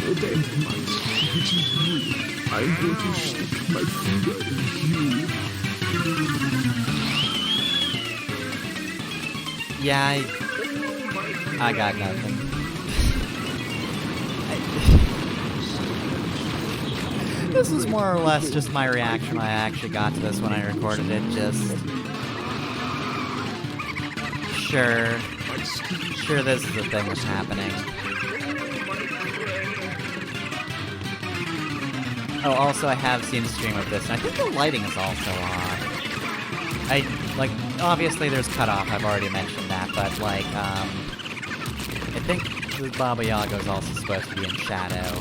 More than my sticky you. I'm going to stick my finger in you. yeah, I got nothing. This was more or less just my reaction when I actually got to this when I recorded it, just... Sure this is the thing that's happening. Oh, also I have seen a stream of this, and I think the lighting is also off. Obviously there's cutoff, I've already mentioned that, but, I think the Baba Yaga is also supposed to be in shadow,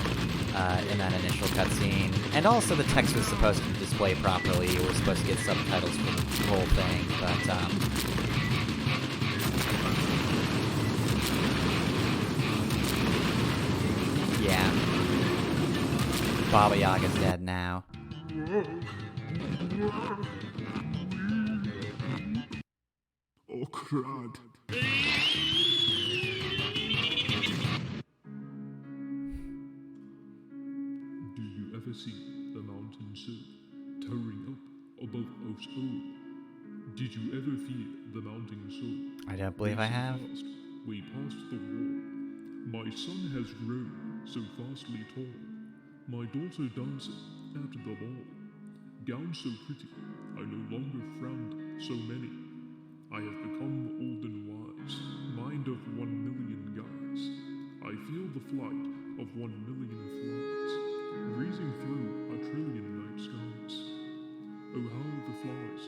in that initial cutscene. And also the text was supposed to display properly, you were supposed to get subtitles for the whole thing, but, yeah. Baba Yaga's dead now. Oh crud. Do you ever see the mountain soup towering up above us all? Did you ever feel the mountain soup? I don't believe I have. We passed the wall. My son has grown so vastly tall. My daughter dances at the ball. Gown so pretty, I no longer frowned so many. I have become old and wise, mind of 1 million guys. I feel the flight of 1 million flies, breezing through a trillion night skies. Oh, how the flies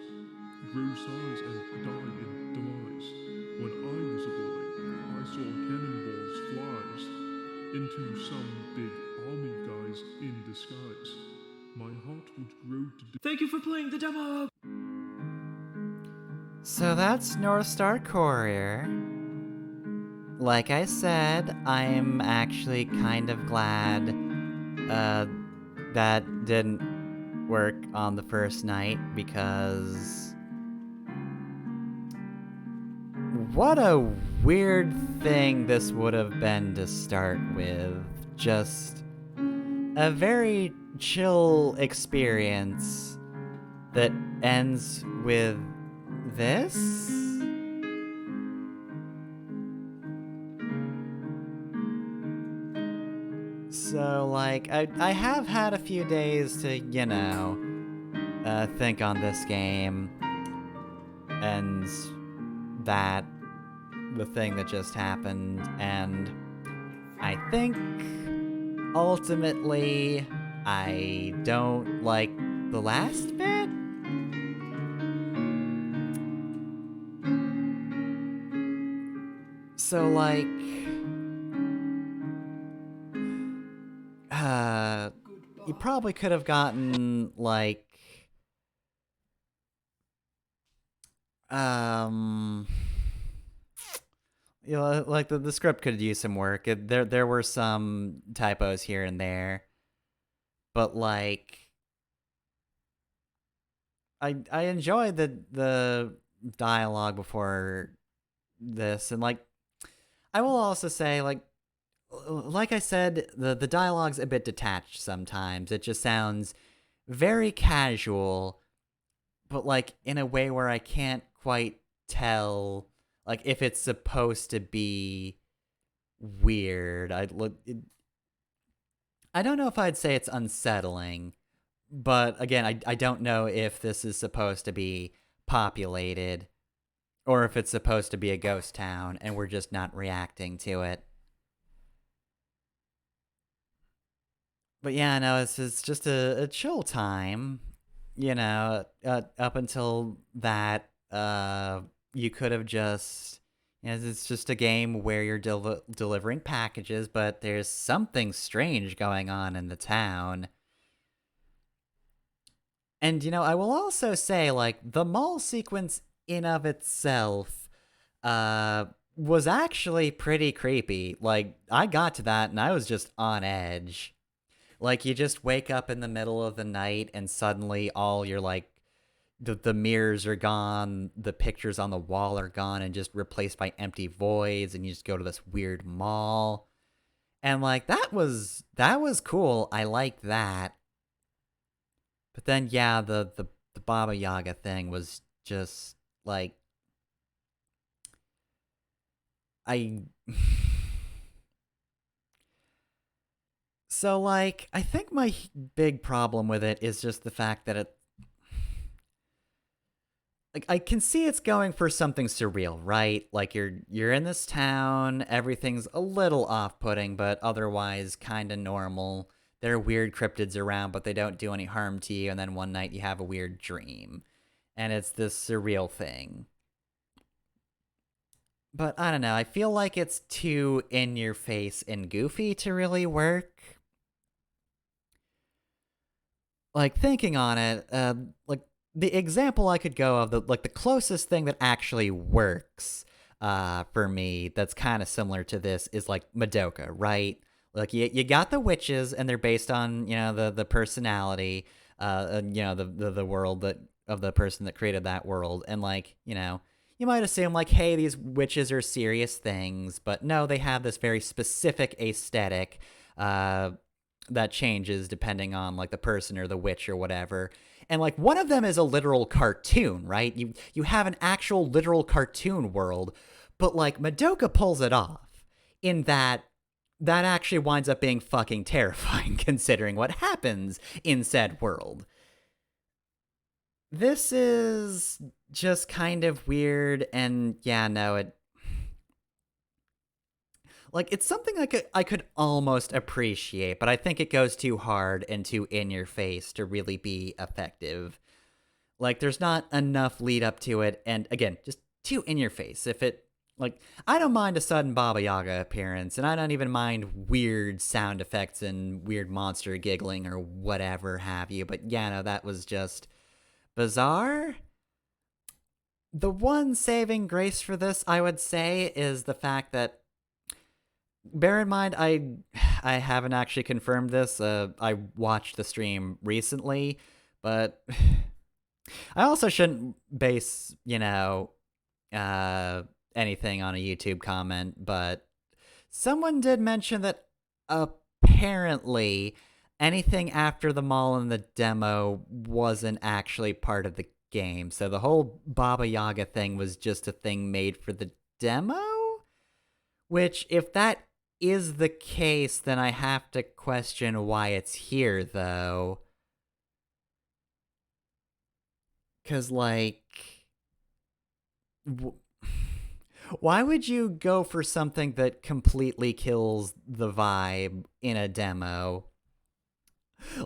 grow size and die in demise. When I was a boy, I saw cannonballs flies into some big army guys in disguise. My heart would grow to... Thank you for playing the demo! So that's Northstar Courier. Like I said, I'm actually kind of glad that didn't work on the first night, because what a weird thing this would have been to start with. Just a very chill experience that ends with this? So, like, I have had a few days to, you know, think on this game, and the thing that just happened, and I think, ultimately, I don't like the last bit? So, like, you probably could have gotten, like, you know, like the script could use some work. There were some typos here and there, but like, I enjoyed the dialogue before this, and like, I will also say, like I said, the dialogue's a bit detached sometimes. It just sounds very casual, but like in a way where I can't quite tell, like, if it's supposed to be weird. I don't know if I'd say it's unsettling, but again, I don't know if this is supposed to be populated or if it's supposed to be a ghost town and we're just not reacting to it. But yeah, no, it's just a chill time, you know, up until that, you could have just, you know, it's just a game where you're delivering packages, but there's something strange going on in the town. And, you know, I will also say, like, the mall sequence in of itself, was actually pretty creepy. Like, I got to that and I was just on edge. Like, you just wake up in the middle of the night and suddenly all your, like, the mirrors are gone, the pictures on the wall are gone and just replaced by empty voids, and you just go to this weird mall. And, like, that was cool. I liked that. But then, yeah, the Baba Yaga thing was just, like, So, like, I think my big problem with it is just the fact that like, I can see it's going for something surreal, right? Like, you're in this town, everything's a little off-putting, but otherwise kind of normal. There are weird cryptids around, but they don't do any harm to you, and then one night you have a weird dream. And it's this surreal thing. But I don't know, I feel like it's too in-your-face and goofy to really work. Like, thinking on it, like, the example I could go of, the closest thing that actually works for me that's kind of similar to this is, like, Madoka, right? Like, you got the witches, and they're based on, you know, the personality, you know, the world of the person that created that world. And, like, you know, you might assume, like, hey, these witches are serious things, but no, they have this very specific aesthetic that changes depending on, like, the person or the witch or whatever. And, like, one of them is a literal cartoon, right? You have an actual literal cartoon world, but, like, Madoka pulls it off in that actually winds up being fucking terrifying considering what happens in said world. This is just kind of weird, and yeah, no, Like, it's something I could almost appreciate, but I think it goes too hard and too in your face to really be effective. Like, there's not enough lead up to it, and again, just too in your face. If it, like, I don't mind a sudden Baba Yaga appearance, and I don't even mind weird sound effects and weird monster giggling or whatever have you, but yeah, no, that was just bizarre. The one saving grace for this, I would say, is the fact that, bear in mind, I haven't actually confirmed this. I watched the stream recently, but I also shouldn't base, anything on a YouTube comment, but someone did mention that apparently anything after the mall in the demo wasn't actually part of the game. So the whole Baba Yaga thing was just a thing made for the demo? Which, if that is the case, then I have to question why it's here, though. Because, like, why would you go for something that completely kills the vibe in a demo?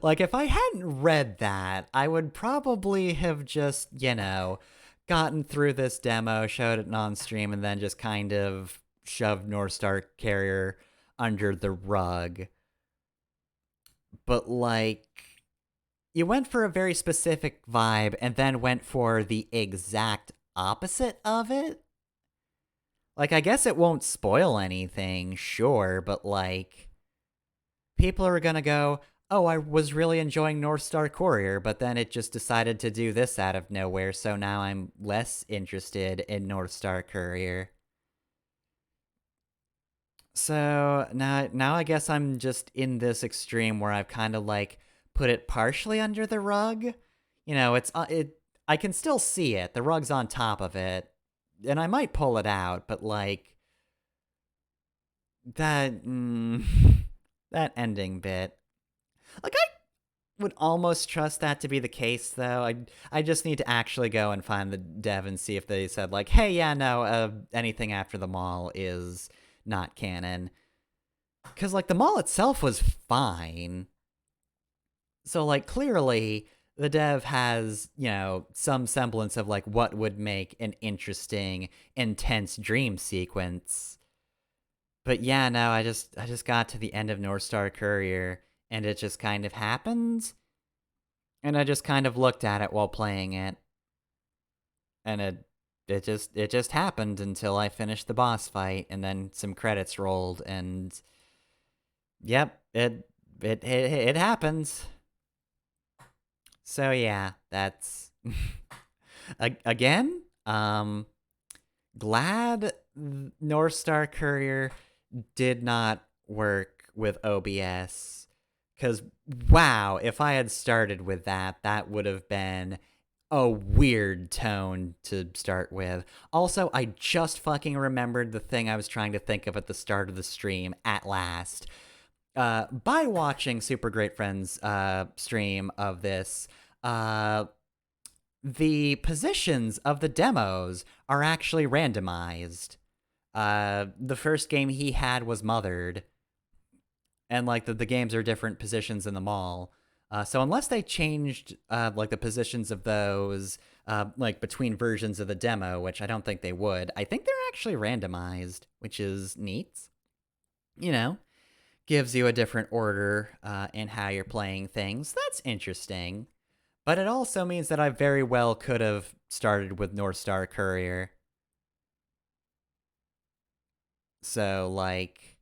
Like, if I hadn't read that, I would probably have just, gotten through this demo, showed it on stream, and then just kind of shoved Northstar Courier under the rug. But, like, you went for a very specific vibe and then went for the exact opposite of it? Like, I guess it won't spoil anything, sure, but, like, people are gonna go, oh, I was really enjoying Northstar Courier, but then it just decided to do this out of nowhere, so now I'm less interested in Northstar Courier. So now I guess I'm just in this extreme where I've kind of, like, put it partially under the rug. I can still see it. The rug's on top of it, and I might pull it out, but, like, that that ending bit. Like, I would almost trust that to be the case, though. I just need to actually go and find the dev and see if they said, like, hey, yeah, no, anything after the mall is not canon. Because, like, the mall itself was fine. So, like, clearly the dev has, some semblance of, like, what would make an interesting, intense dream sequence. But yeah, no, I just got to the end of Northstar Courier, and it just kind of happened. And I just kind of looked at it while playing it. And it just happened until I finished the boss fight, and then some credits rolled, and yep, it happens. So yeah, that's again, glad Northstar Courier did not work with OBS, because wow, if I had started with that, that would have been a weird tone to start with. Also, I just fucking remembered the thing I was trying to think of at the start of the stream at last. By watching Super Great Friends' stream of this, the positions of the demos are actually randomized. The first game he had was Mothered, and, like, the games are different positions in the mall. So unless they changed, like, the positions of those, like, between versions of the demo, which I don't think they would, I think they're actually randomized, which is neat. Gives you a different order in how you're playing things. That's interesting. But it also means that I very well could have started with Northstar Courier. So, like,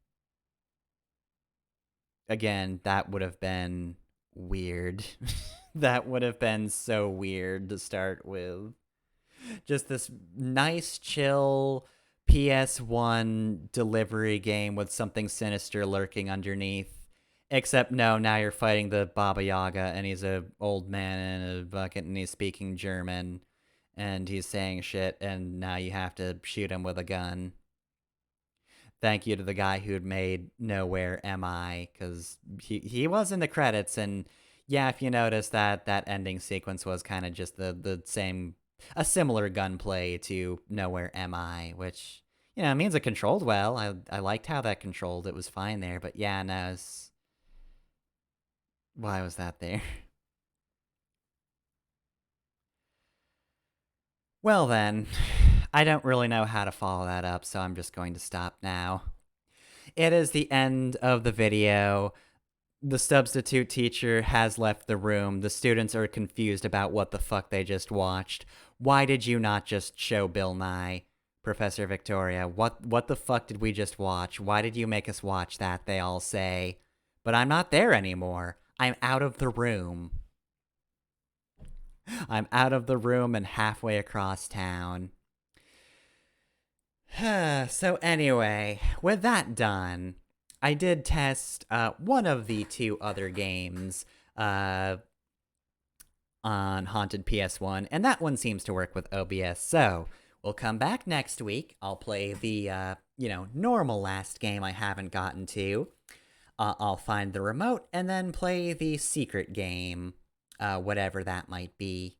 again, that would have been weird. That would have been so weird to start with. Just this nice, chill PS1 delivery game with something sinister lurking underneath. Except no, now you're fighting the Baba Yaga, and he's a old man in a bucket, and he's speaking German, and he's saying shit, and now you have to shoot him with a gun. Thank you to the guy who'd made Nowhere Am I, because he was in the credits, and yeah, if you notice that ending sequence was kind of just the same, a similar gunplay to Nowhere Am I, which, You know, it means it controlled well. I liked how that controlled. It was fine there, but yeah, no, why was that there? Well then, I don't really know how to follow that up, so I'm just going to stop now. It is the end of the video. The substitute teacher has left the room. The students are confused about what the fuck they just watched. Why did you not just show Bill Nye, Professor Victoria? What the fuck did we just watch? Why did you make us watch that? They all say. But I'm not there anymore. I'm out of the room. I'm out of the room and halfway across town. So anyway, with that done, I did test one of the two other games on Haunted PS1, and that one seems to work with OBS. So we'll come back next week. I'll play the normal last game I haven't gotten to. I'll find the remote and then play the secret game, whatever that might be.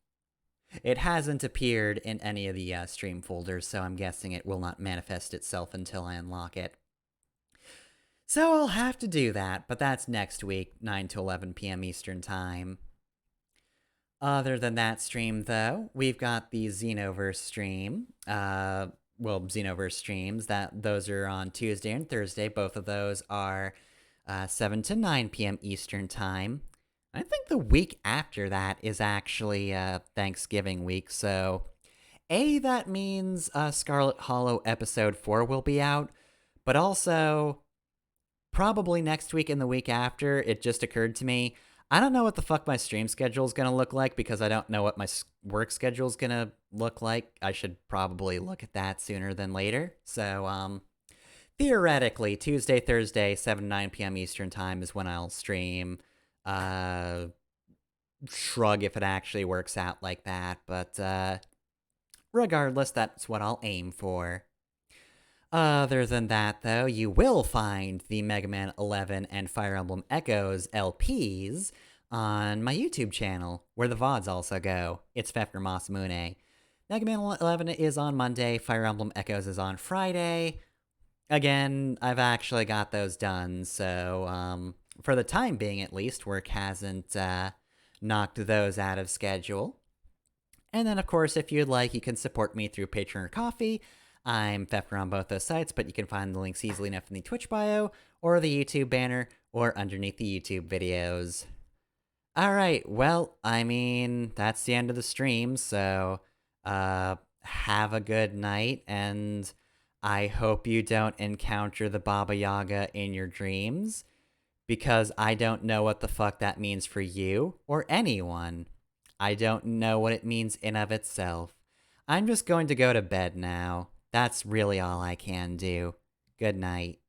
It hasn't appeared in any of the stream folders, so I'm guessing it will not manifest itself until I unlock it. So I'll have to do that, but that's next week, 9 to 11 p.m. Eastern Time. Other than that stream, though, we've got the Xenoverse stream. Xenoverse streams. Those are on Tuesday and Thursday. Both of those are 7 to 9 p.m. Eastern Time. I think the week after that is actually Thanksgiving week, so that means Scarlet Hollow Episode 4 will be out, but also probably next week and the week after. It just occurred to me, I don't know what the fuck my stream schedule is going to look like because I don't know what my work schedule is going to look like. I should probably look at that sooner than later. So, theoretically, Tuesday, Thursday, 7 to 9 p.m. Eastern Time is when I'll stream. Shrug if it actually works out like that, but regardless, that's what I'll aim for. Other than that, though, you will find the Mega Man 11 and Fire Emblem Echoes LPs on my YouTube channel, where the VODs also go. It's Fefner Masamune. Mega Man 11 is on Monday, Fire Emblem Echoes is on Friday. Again, I've actually got those done, so, for the time being at least, work hasn't knocked those out of schedule. And then, of course, if you'd like, you can support me through Patreon or Coffee. I'm Fefner on both those sites, but you can find the links easily enough in the Twitch bio, or the YouTube banner, or underneath the YouTube videos. Alright, well, I mean, that's the end of the stream, so have a good night, and I hope you don't encounter the Baba Yaga in your dreams, because I don't know what the fuck that means for you, or anyone. I don't know what it means in of itself. I'm just going to go to bed now. That's really all I can do. Good night.